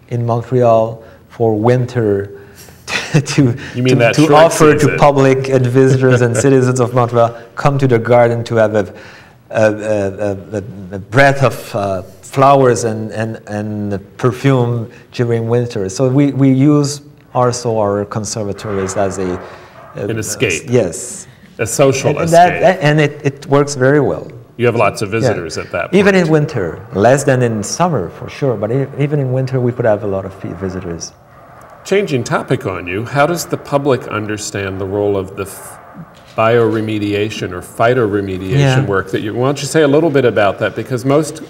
in Montreal for winter to offer to public and visitors and citizens of Montreal come to the garden to have a breath of flowers and perfume during winter. So we use also our conservatories as an escape. Yes. A social escape. And it works very well. You have lots of visitors at that point. Even in winter, less than in summer for sure, but even in winter we could have a lot of visitors. Changing topic on you, how does the public understand the role of the bioremediation or phytoremediation work that you, why don't you say a little bit about that, because most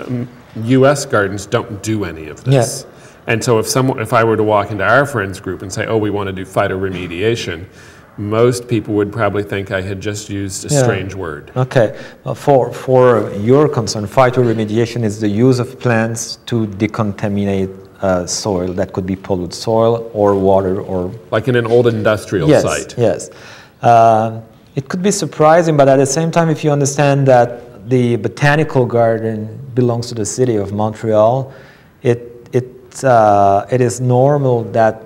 U.S. gardens don't do any of this. And so if I were to walk into our friends group and say, oh, we want to do phytoremediation, most people would probably think I had just used a strange word. Okay. For your concern, phytoremediation is the use of plants to decontaminate soil that could be polluted soil or water or... Like in an old industrial site. Yes. It could be surprising, but at the same time, if you understand that the Botanical Garden belongs to the city of Montreal, it is normal that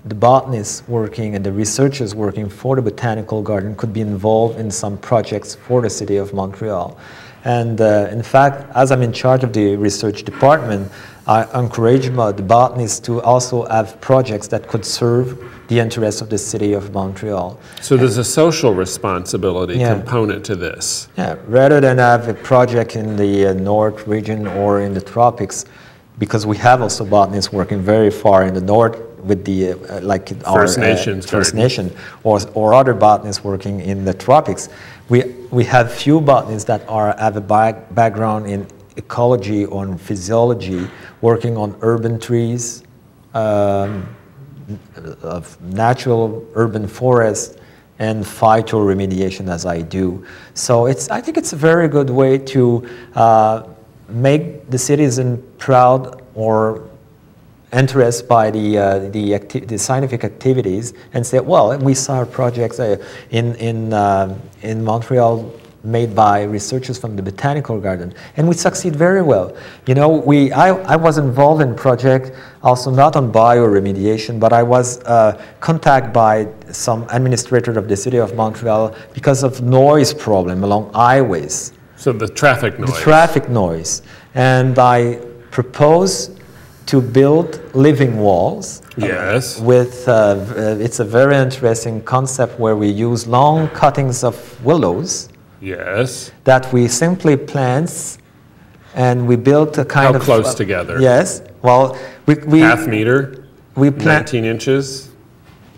the botanists working and the researchers working for the Botanical Garden could be involved in some projects for the city of Montreal. And in fact, as I'm in charge of the research department, I encourage the botanists to also have projects that could serve the interests of the city of Montreal. So there's a social responsibility component to this. Yeah, rather than have a project in the north region or in the tropics, because we have also botanists working very far in the north with the like First Nations, First Nation, or other botanists working in the tropics. We have few botanists that have a background in ecology or in physiology, working on urban trees, of natural urban forests, and phytoremediation as I do. So I think it's a very good way to make the citizen proud or interested by the scientific activities and say, well, we saw projects in Montreal made by researchers from the Botanical Garden, and we succeed very well. You know, I was involved in a project also not on bioremediation, but I was contacted by some administrator of the city of Montreal because of noise problem along highways. So the traffic noise. The traffic noise. And I proposed to build living walls. Yes. With, it's a very interesting concept where we use long cuttings of willows. Yes. That we simply plant, and we built a kind of... How close together? Yes. Well, we half meter? We plant 19 inches?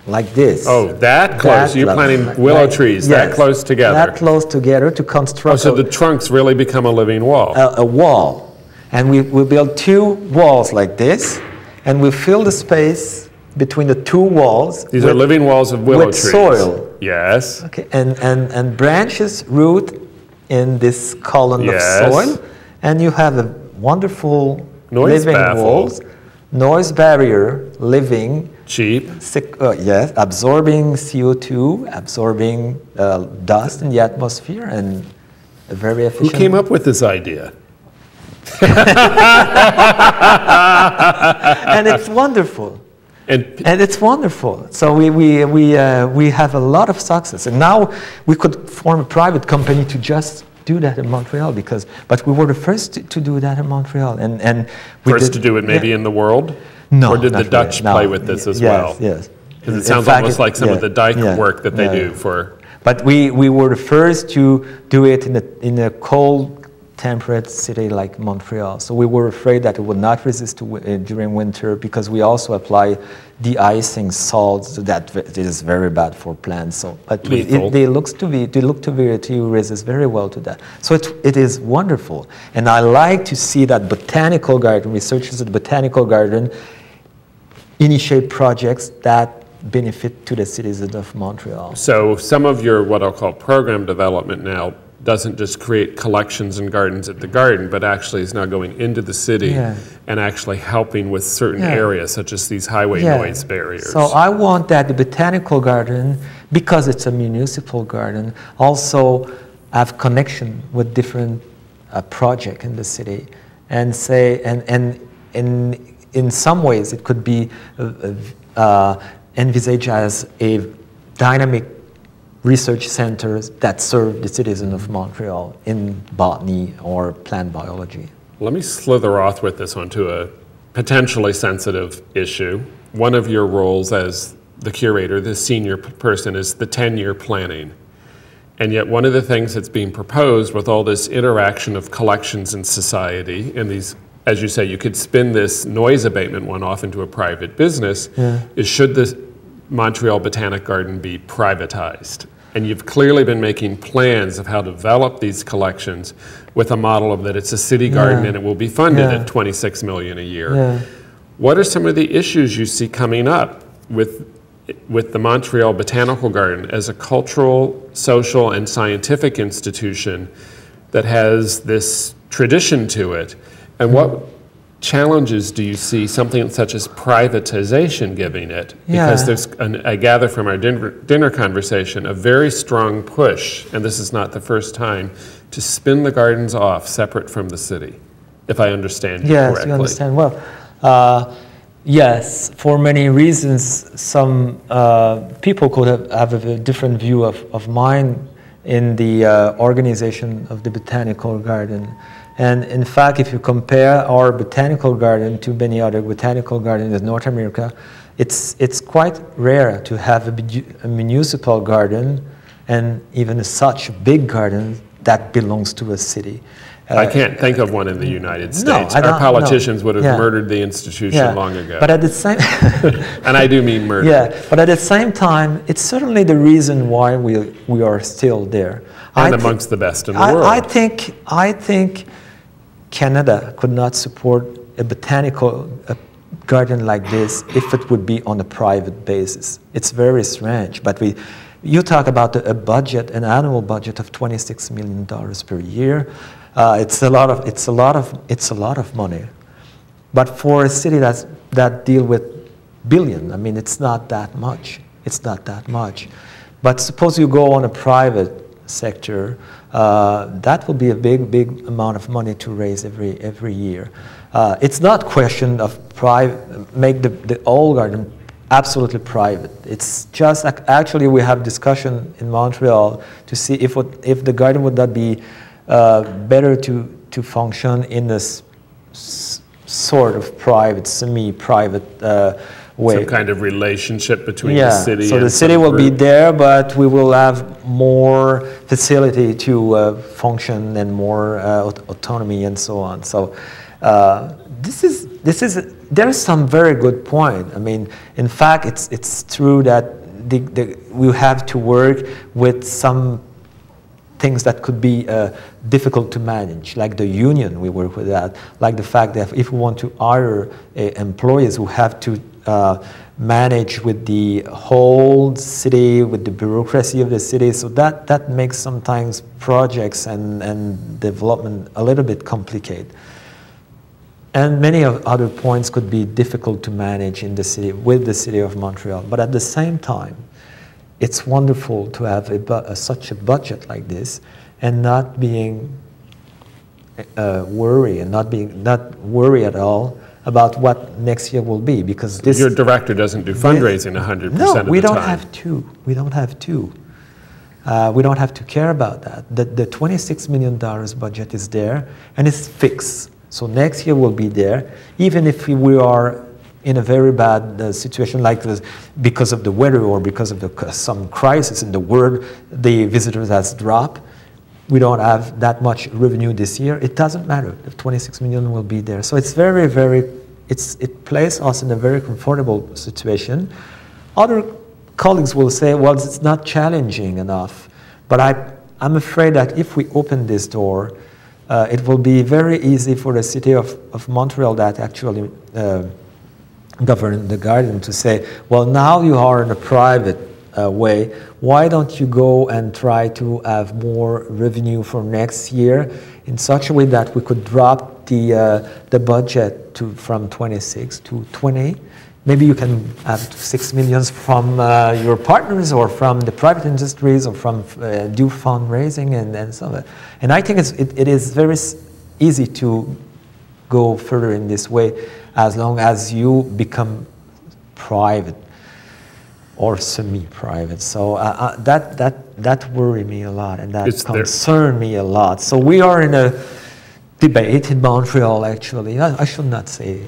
Like this. Oh, that close. You're planting willow trees that close together. That close together to construct... Oh, so the trunks really become a living wall. A wall. And we build two walls like this, and we fill the space between the two walls. These are living walls of willow trees. With soil. Yes. Okay. And branches root in this column of soil, and you have a wonderful living walls, noise barrier, living. Cheap. Yes, absorbing CO2, absorbing dust in the atmosphere, and a very efficient. Who came up with this idea? And it's wonderful. And it's wonderful. So we have a lot of success. And now we could form a private company to just do that in Montreal, but we were the first to do that in Montreal. And first to do it maybe in the world? No. Or did the Dutch play with this as well? Yes. Because it sounds almost like some of the dike work that they do for... But we were the first to do it in a cold temperate city like Montreal. So we were afraid that it would not resist during winter, because we also apply de-icing salts that it is very bad for plants. So, but they look to resist very well to that. So it is wonderful, and I like to see that botanical garden researchers at the botanical garden initiate projects that benefit to the citizens of Montreal. So some of your what I'll call program development now doesn't just create collections and gardens at the garden, but actually is now going into the city and actually helping with certain areas, such as these highway noise barriers. So I want that the botanical garden, because it's a municipal garden, also have connection with different projects in the city, and say, and in some ways it could be envisaged as a dynamic research centers that serve the citizens of Montreal in botany or plant biology. Let me slither off with this onto a potentially sensitive issue. One of your roles as the curator, the senior person, is the 10-year planning. And yet one of the things that's being proposed with all this interaction of collections in society, and these, as you say, you could spin this noise abatement one off into a private business, is should the Montreal Botanic Garden be privatized? And you've clearly been making plans of how to develop these collections with a model of that it's a city garden and it will be funded at $26 million a year. What are some of the issues you see coming up with the Montreal Botanical Garden as a cultural, social, and scientific institution that has this tradition to it? And what challenges do you see something such as privatization giving it? Because there's, I gather from our dinner conversation, a very strong push, and this is not the first time, to spin the gardens off separate from the city, if I understand you correctly. Yes, you understand well. Yes, for many reasons, some people could have a different view of mine in the organization of the Botanical Garden. And in fact, if you compare our botanical garden to many other botanical gardens in North America, it's quite rare to have a municipal garden and even such a big garden that belongs to a city. I can't think of one in the United States. Our politicians would have murdered the institution long ago. But at the same and I do mean murder. But at the same time, it's certainly the reason why we are still there. And amongst the best in the world. I think Canada could not support a botanical garden like this if it would be on a private basis. It's very strange, but you talk about a budget, an annual budget of $26 million per year. It's a lot of money. But for a city that deal with billion, I mean, it's not that much. It's not that much. But suppose you go on a private sector, that will be a big amount of money to raise every year. It's not question of make the old garden absolutely private. It's just actually we have discussion in Montreal to see if the garden would not be better to function in this sort of private, semi-private way. Some kind of relationship between the city so and the city will be there, but we will have more facility to function and more autonomy and so on. So there is some very good point. I mean, in fact, it's true that we have to work with some things that could be difficult to manage, like the union, we work with that, like the fact that if we want to hire employees who have to manage with the whole city, with the bureaucracy of the city, so that makes sometimes projects and development a little bit complicated. And many of other points could be difficult to manage in the city, with the city of Montreal. But at the same time, it's wonderful to have such a budget like this and not being worried and not worry at all about what next year will be, because this. Your director doesn't do fundraising 100% of the time. No, we don't have to. We don't have to. We don't have to care about that. The $26 million budget is there and it's fixed. So next year will be there, even if we are in a very bad situation like this because of the weather or because of some crisis in the world, the visitors has dropped. we don't have that much revenue this year, it doesn't matter. The 26 million will be there. So it's very, it places us in a very comfortable situation. Other colleagues will say, well, it's not challenging enough. But I'm afraid that if we open this door, it will be very easy for the city of Montreal that actually govern the garden to say, well, now you are in a private way, why don't you go and try to have more revenue for next year in such a way that we could drop the budget from 26 to 20? Maybe you can have 6 million from your partners or from the private industries or from do fundraising and so on. And I think it is very easy to go further in this way as long as you become private or semi-private. So that worries me a lot, and that concerns me a lot. So we are in a debate in Montreal, actually. I should not say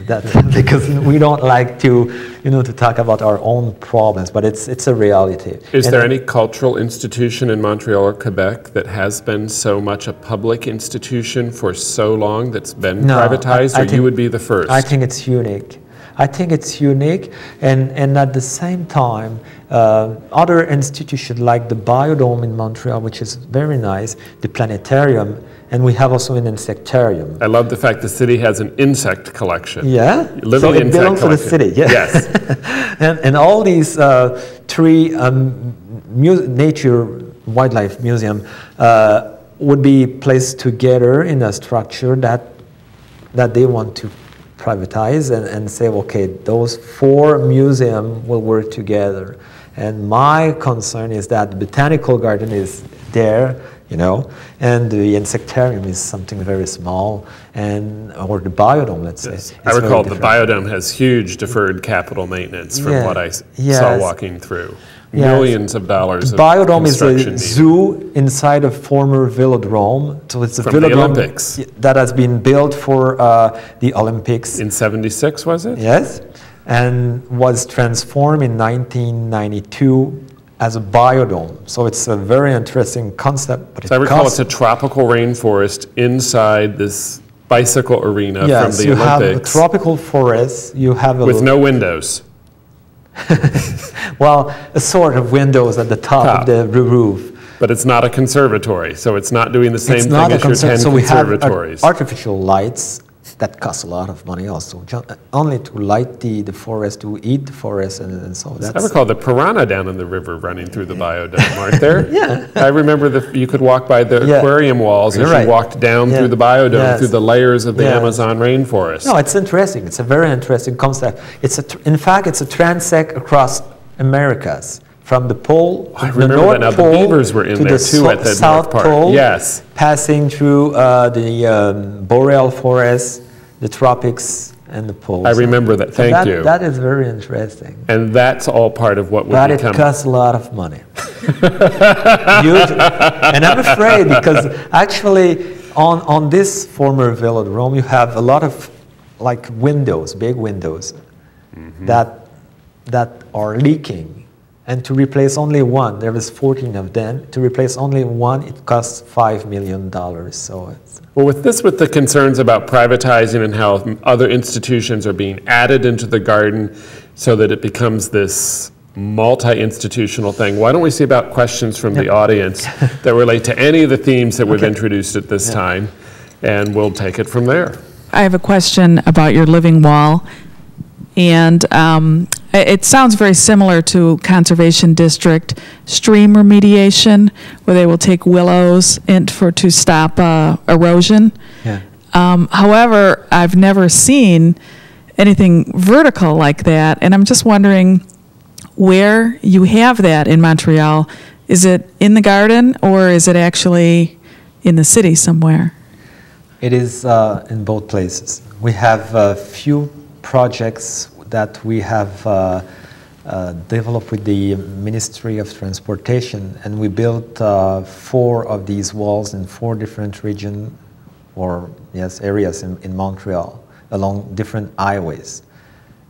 that because we don't like to, to talk about our own problems, but it's a reality. Is there any cultural institution in Montreal or Quebec that has been so much a public institution for so long that's been privatized, or you would be the first? I think it's unique. I think it's unique, and at the same time, other institutions like the Biodome in Montreal, which is very nice, the planetarium, and we have also an insectarium. I love the fact the city has an insect collection. Yeah, so it belongs to the city. Yeah. Yes. and all these three nature wildlife museum would be placed together in a structure that they want to privatize and say, okay, those 4 museums will work together. And my concern is that the Botanical Garden is there, and the insectarium is something very small, or the Biodome, let's say. I recall the Biodome has huge deferred capital maintenance from what I saw walking through. Millions of dollars of Biodome is a zoo inside a former velodrome. So it's a velodrome that has been built for the Olympics. In 76, was it? Yes, and was transformed in 1992 as a biodome. So it's a very interesting concept. But I recall it's a tropical rainforest inside this bicycle arena from the Olympics. You have a tropical forest. You have with no windows. Well, a sort of windows at the top of the roof. But it's not a conservatory, so it's not doing the same thing as your 10 conservatories. We have artificial lights that cost a lot of money also, only to light the forest, to eat the forest, and so that's... I recall the piranha down in the river running through the biodome, aren't there? Yeah. I remember you could walk by the aquarium walls as you walked down through the biodome, through the layers of the Amazon rainforest. No, it's interesting. It's a very interesting concept. In fact, it's a transect across Americas. From the pole, the North Pole, the beavers were in there too at the South North Pole, yes, passing through the boreal forest, the tropics, and the poles. I remember that. Thank you. That is very interesting. And that's all part of what would become. But it costs a lot of money. Huge. And I'm afraid because actually on this former velodrome, you have a lot of windows, big windows, that are leaking. And to replace only one, there was 14 of them. To replace only one, it costs $5 million. So it's with the concerns about privatizing and how other institutions are being added into the garden so that it becomes this multi-institutional thing, why don't we see about questions from the audience that relate to any of the themes that we've introduced at this time, and we'll take it from there. I have a question about your living wall. And it sounds very similar to Conservation District stream remediation, where they will take willows to stop erosion. Yeah. However, I've never seen anything vertical like that, and I'm just wondering where you have that in Montreal. Is it in the garden, or is it actually in the city somewhere? It is in both places. We have a few projects that we have developed with the Ministry of Transportation, and we built 4 of these walls in 4 different regions areas in Montreal along different highways.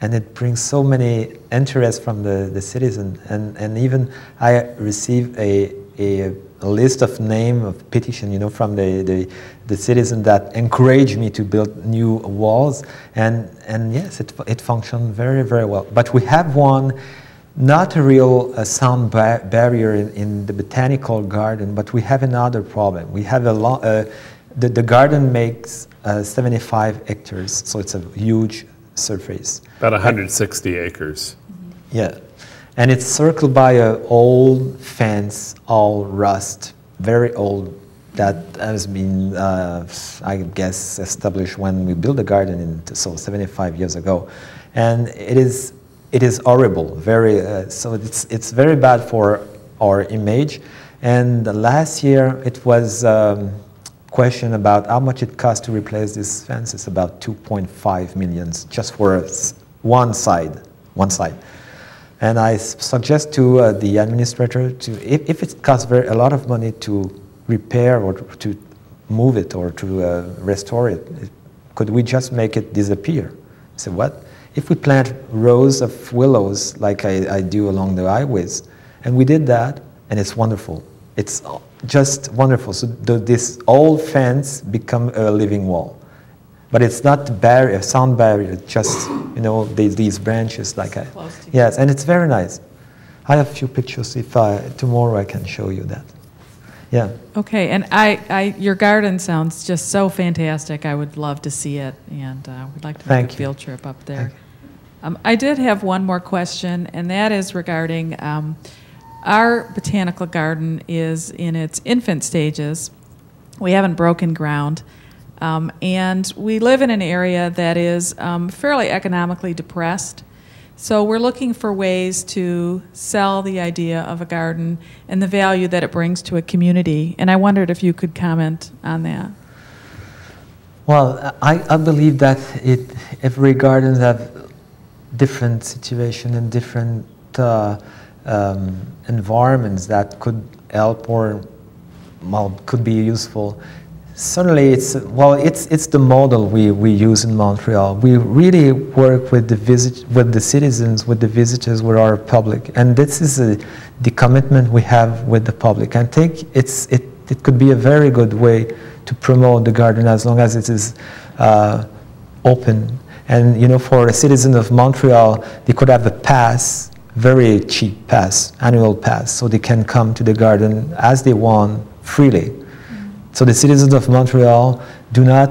And it brings so many interest from the citizens, and even I received a a list of name of petition, you know, from the citizen that encouraged me to build new walls, and yes, it functioned very, very well. But we have one, not a real sound barrier in the botanical garden, but we have another problem. We have the garden makes 75 hectares, so it's a huge surface. About 160 acres. Yeah. And it's circled by an old fence, all rust, very old, that has been, I guess, established when we built the garden, so 75 years ago. And it is horrible, very, so it's very bad for our image. And last year, it was question about how much it costs to replace this fence. It's about 2.5 million just for one side. And I suggest to the administrator if it costs a lot of money to repair or to move it or to restore it, could we just make it disappear? I said, what? If we plant rows of willows like I do along the highways, and we did that, and it's wonderful. It's just wonderful. So this old fence become a living wall. But it's not a sound barrier, just, you know, these branches like yes, and it's very nice. I have a few pictures. Tomorrow I can show you that. Yeah. Okay, and your garden sounds just so fantastic. I would love to see it, and we'd like to make a field trip up there. I did have one more question, and that is regarding our botanical garden is in its infant stages. We haven't broken ground. And we live in an area that is fairly economically depressed. So we're looking for ways to sell the idea of a garden and the value that it brings to a community. And I wondered if you could comment on that. Well, I believe that every garden have different situation and different environments that could help or could be useful. Certainly, it's the model we use in Montreal. We really work with the citizens, with the visitors, with our public, and this is the commitment we have with the public. I think it could be a very good way to promote the garden as long as it is open. And you know, for a citizen of Montreal, they could have a pass, very cheap pass, annual pass, so they can come to the garden as they want freely. So the citizens of Montreal do not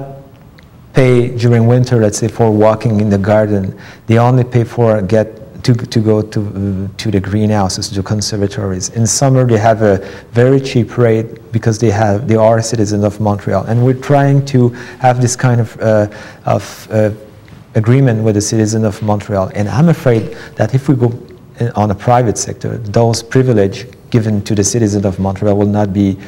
pay during winter, let's say, for walking in the garden. They only pay for to go to the greenhouses, to the conservatories. In summer, they have a very cheap rate because they are citizens of Montreal. And we're trying to have this kind of agreement with the citizens of Montreal. And I'm afraid that if we go on a private sector, those privileges given to the citizens of Montreal will not be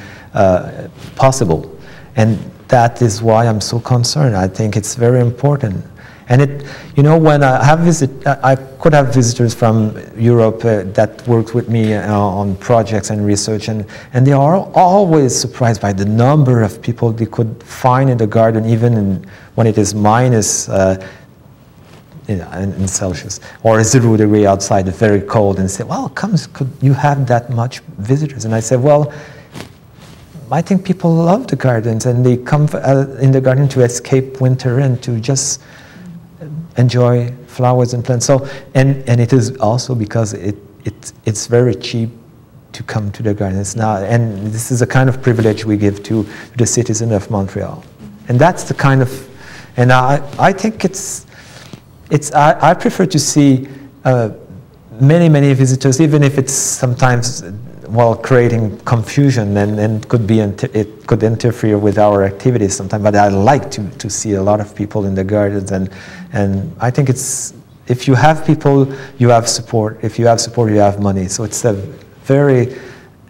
possible, and that is why I'm so concerned. I think it's very important, and you know, when I could have visitors from Europe that worked with me on projects and research, and they are always surprised by the number of people they could find in the garden, even when it is minus in Celsius or 0 degree outside, very cold, and say, well, could you have that much visitors? And I said, well, I think people love the gardens, and they come in the garden to escape winter and to just enjoy flowers and plants. So, and it is also because it's very cheap to come to the garden. It's not, and this is a kind of privilege we give to the citizen of Montreal, and that's the kind of, and I think I prefer to see many visitors, even if it's sometimes creating confusion and it could interfere with our activities sometimes. But I like to see a lot of people in the gardens, and I think if you have people, you have support. If you have support, you have money. So it's a very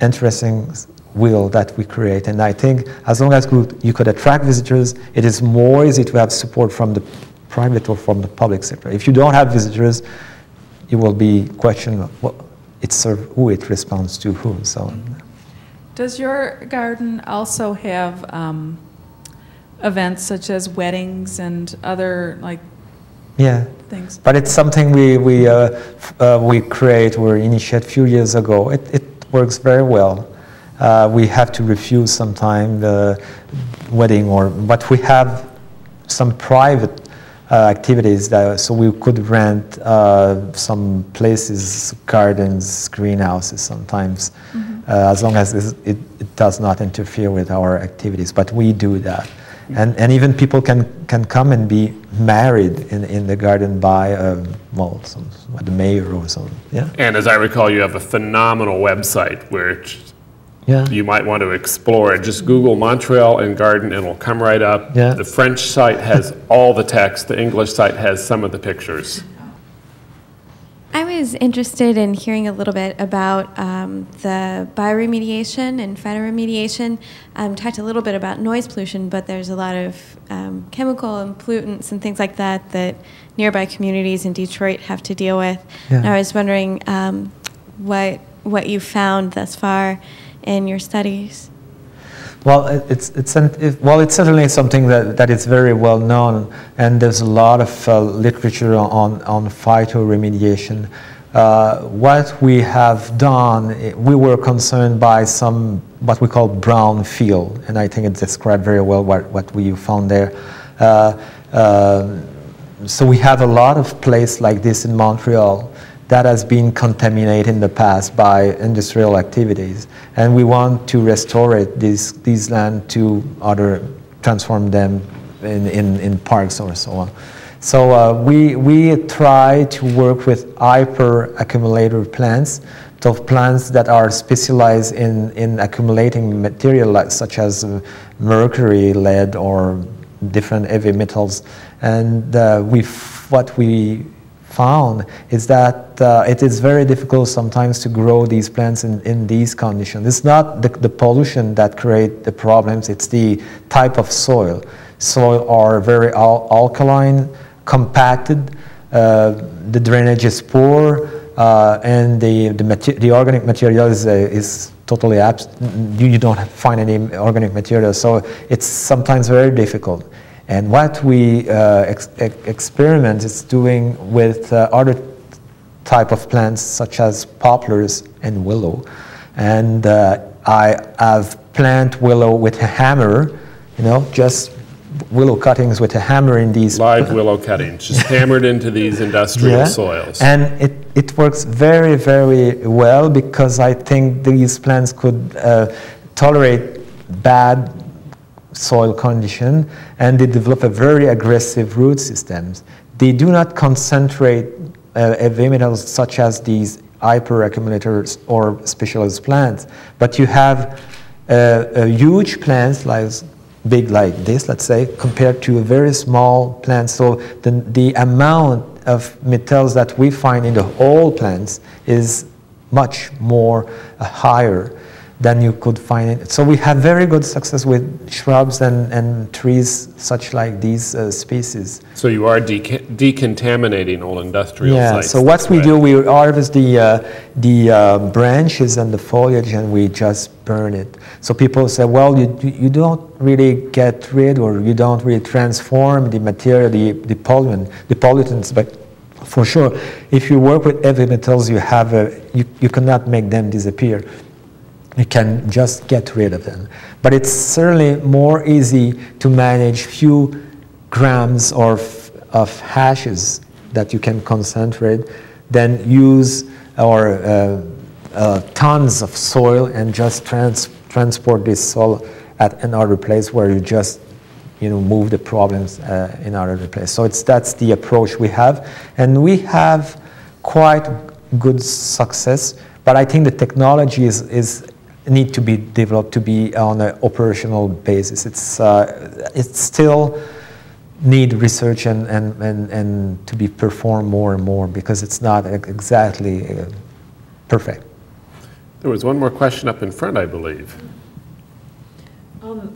interesting wheel that we create. And I think as long as you could attract visitors, it is more easy to have support from the private or from the public sector. If you don't have visitors, you will be questioning who it responds to whom. So, does your garden also have events such as weddings and other things? But it's something we initiated a few years ago. It works very well. We have to refuse sometime the wedding, but we have some private activities so we could rent some places, gardens, greenhouses sometimes, as long as it does not interfere with our activities. But we do that. And even people can come and be married in the garden by the mayor or something. Yeah. And as I recall, you have a phenomenal website where you might want to explore it. Just Google Montreal and garden and it'll come right up. Yeah. The French site has all the text. The English site has some of the pictures. I was interested in hearing a little bit about the bioremediation and phytoremediation. Talked a little bit about noise pollution, but there's a lot of chemical and pollutants and things like that nearby communities in Detroit have to deal with. Yeah. And I was wondering what you found thus far in your studies. Well, it's certainly something that is very well known, and there's a lot of literature on phytoremediation. What we have done, we were concerned by what we call brown field, and I think it described very well what we found there. So we have a lot of places like this in Montreal that has been contaminated in the past by industrial activities, and we want to restore these land to transform them in parks or so on. So we try to work with hyper-accumulator plants, so plants that are specialized in accumulating material such as mercury, lead, or different heavy metals. And what we found is that it is very difficult sometimes to grow these plants in these conditions. It's not the pollution that creates the problems, it's the type of soil. Soil are very alkaline, compacted, the drainage is poor, and the organic material is totally absent. You don't find any organic material, so it's sometimes very difficult. And what we experiment is doing with other type of plants such as poplars and willow. And I have plant willow with a hammer, just willow cuttings with a hammer in these. Live willow cuttings, just hammered into these industrial soils. And it works very, very well because I think these plants could tolerate bad soil condition, and they develop a very aggressive root systems. They do not concentrate heavy metals such as these hyper-accumulators or specialized plants, but you have huge plants big like this, let's say, compared to a very small plant. So the amount of metals that we find in the whole plants is much more higher than you could find it. So we have very good success with shrubs and trees such like these species. So you are decontaminating all industrial sites. Yeah, so what we do, we harvest the branches and the foliage and we just burn it. So people say, well, you don't really get rid or you don't really transform the material, the pollutants, but for sure, if you work with heavy metals, you cannot make them disappear. You can just get rid of them. But it's certainly more easy to manage few grams of hashes that you can concentrate than use tons of soil and just transport this soil at another place where you just move the problems in another place. So that's the approach we have, and we have quite good success. But I think the technology is need to be developed to be on an operational basis. It still need research and to be performed more and more because it's not exactly perfect. There was one more question up in front, I believe.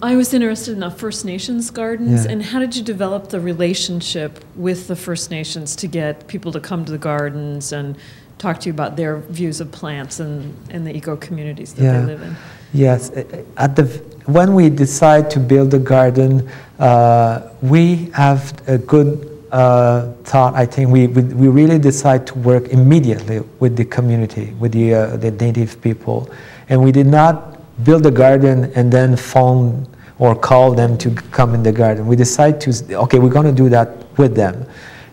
I was interested in the First Nations gardens, and how did you develop the relationship with the First Nations to get people to come to the gardens and talk to you about their views of plants and the eco-communities that they live in? Yes. When we decide to build a garden, we have a good thought. I think we really decide to work immediately with the community, with the native people. And we did not build a garden and then phone or call them to come in the garden. We decide to, okay, we're going to do that with them.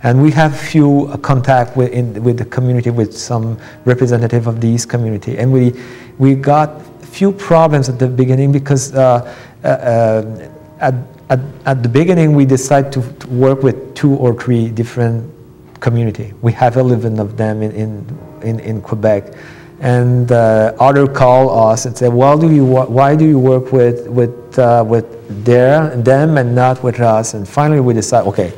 And we have few contact with the community, with some representative of these community. And we got few problems at the beginning because at the beginning we decided to work with 2 or 3 different community. We have 11 of them in Quebec. And other call us and say, well, why do you work with them and not with us? And finally we decide, okay,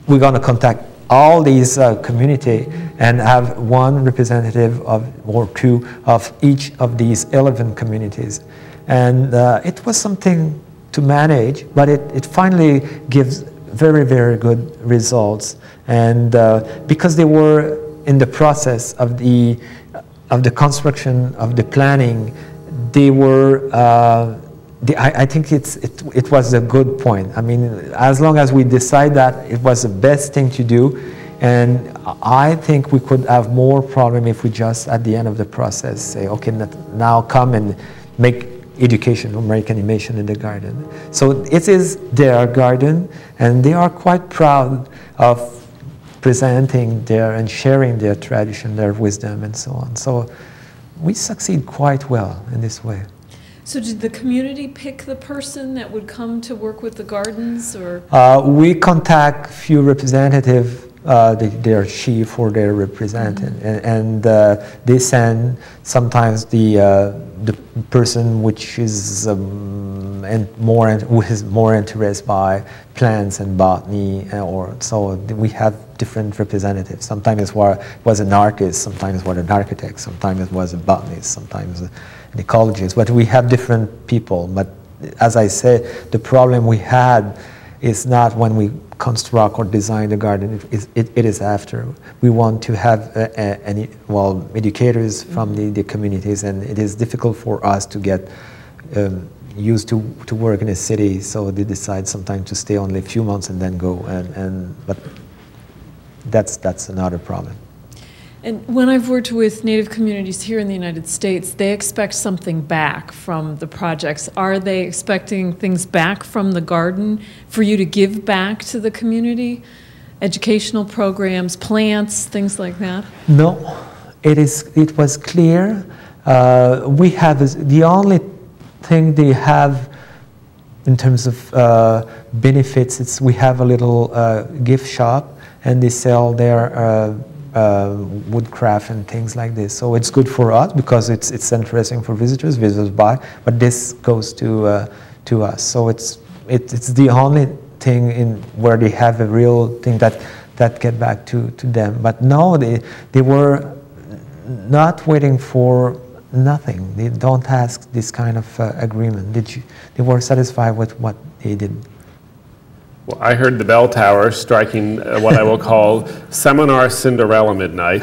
we're going to contact all these community and have 1 representative or 2 of each of these 11 communities. And it was something to manage, but it finally gives very, very good results. And because they were in the process of the construction, of the planning, they were, I think it was a good point. I mean, as long as we decide that it was the best thing to do, and I think we could have more problem if we just, at the end of the process, say, okay, now come and make education or make animation in the garden. So it is their garden, and they are quite proud of presenting their and sharing their tradition, their wisdom, and so on. So we succeed quite well in this way. So did the community pick the person that would come to work with the gardens, or? We contact few representatives, their chief or their representative, and they send sometimes the person which is who is more interested by plants and botany, or so we have different representatives. Sometimes it was an artist, sometimes it was an architect, sometimes it was a botanist, sometimes an ecologist. But we have different people. But as I said, the problem we had is not when we construct or design the garden, it is after. We want to have educators from the communities, and it is difficult for us to get used to work in a city, so they decide sometimes to stay only a few months and then go, but that's another problem. And when I've worked with Native communities here in the United States, they expect something back from the projects. Are they expecting things back from the garden for you to give back to the community? Educational programs, plants, things like that? No, it was clear. We have the only thing they have in terms of benefits. It's we have a little gift shop, and they sell their woodcraft and things like this. So it's good for us because it's interesting for visitors buy, but this goes to us. So it's the only thing in where they have a real thing that get back to them. But no, they were not waiting for nothing. They don't ask this kind of agreement. They were satisfied with what they did. Well, I heard the bell tower striking what I will call Seminar Cinderella Midnight.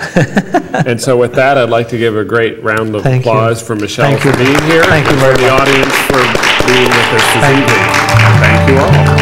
And so with that, I'd like to give a great round of applause for Michel for being here. Thank you very much. And for the audience for being with us this evening. Thank you all.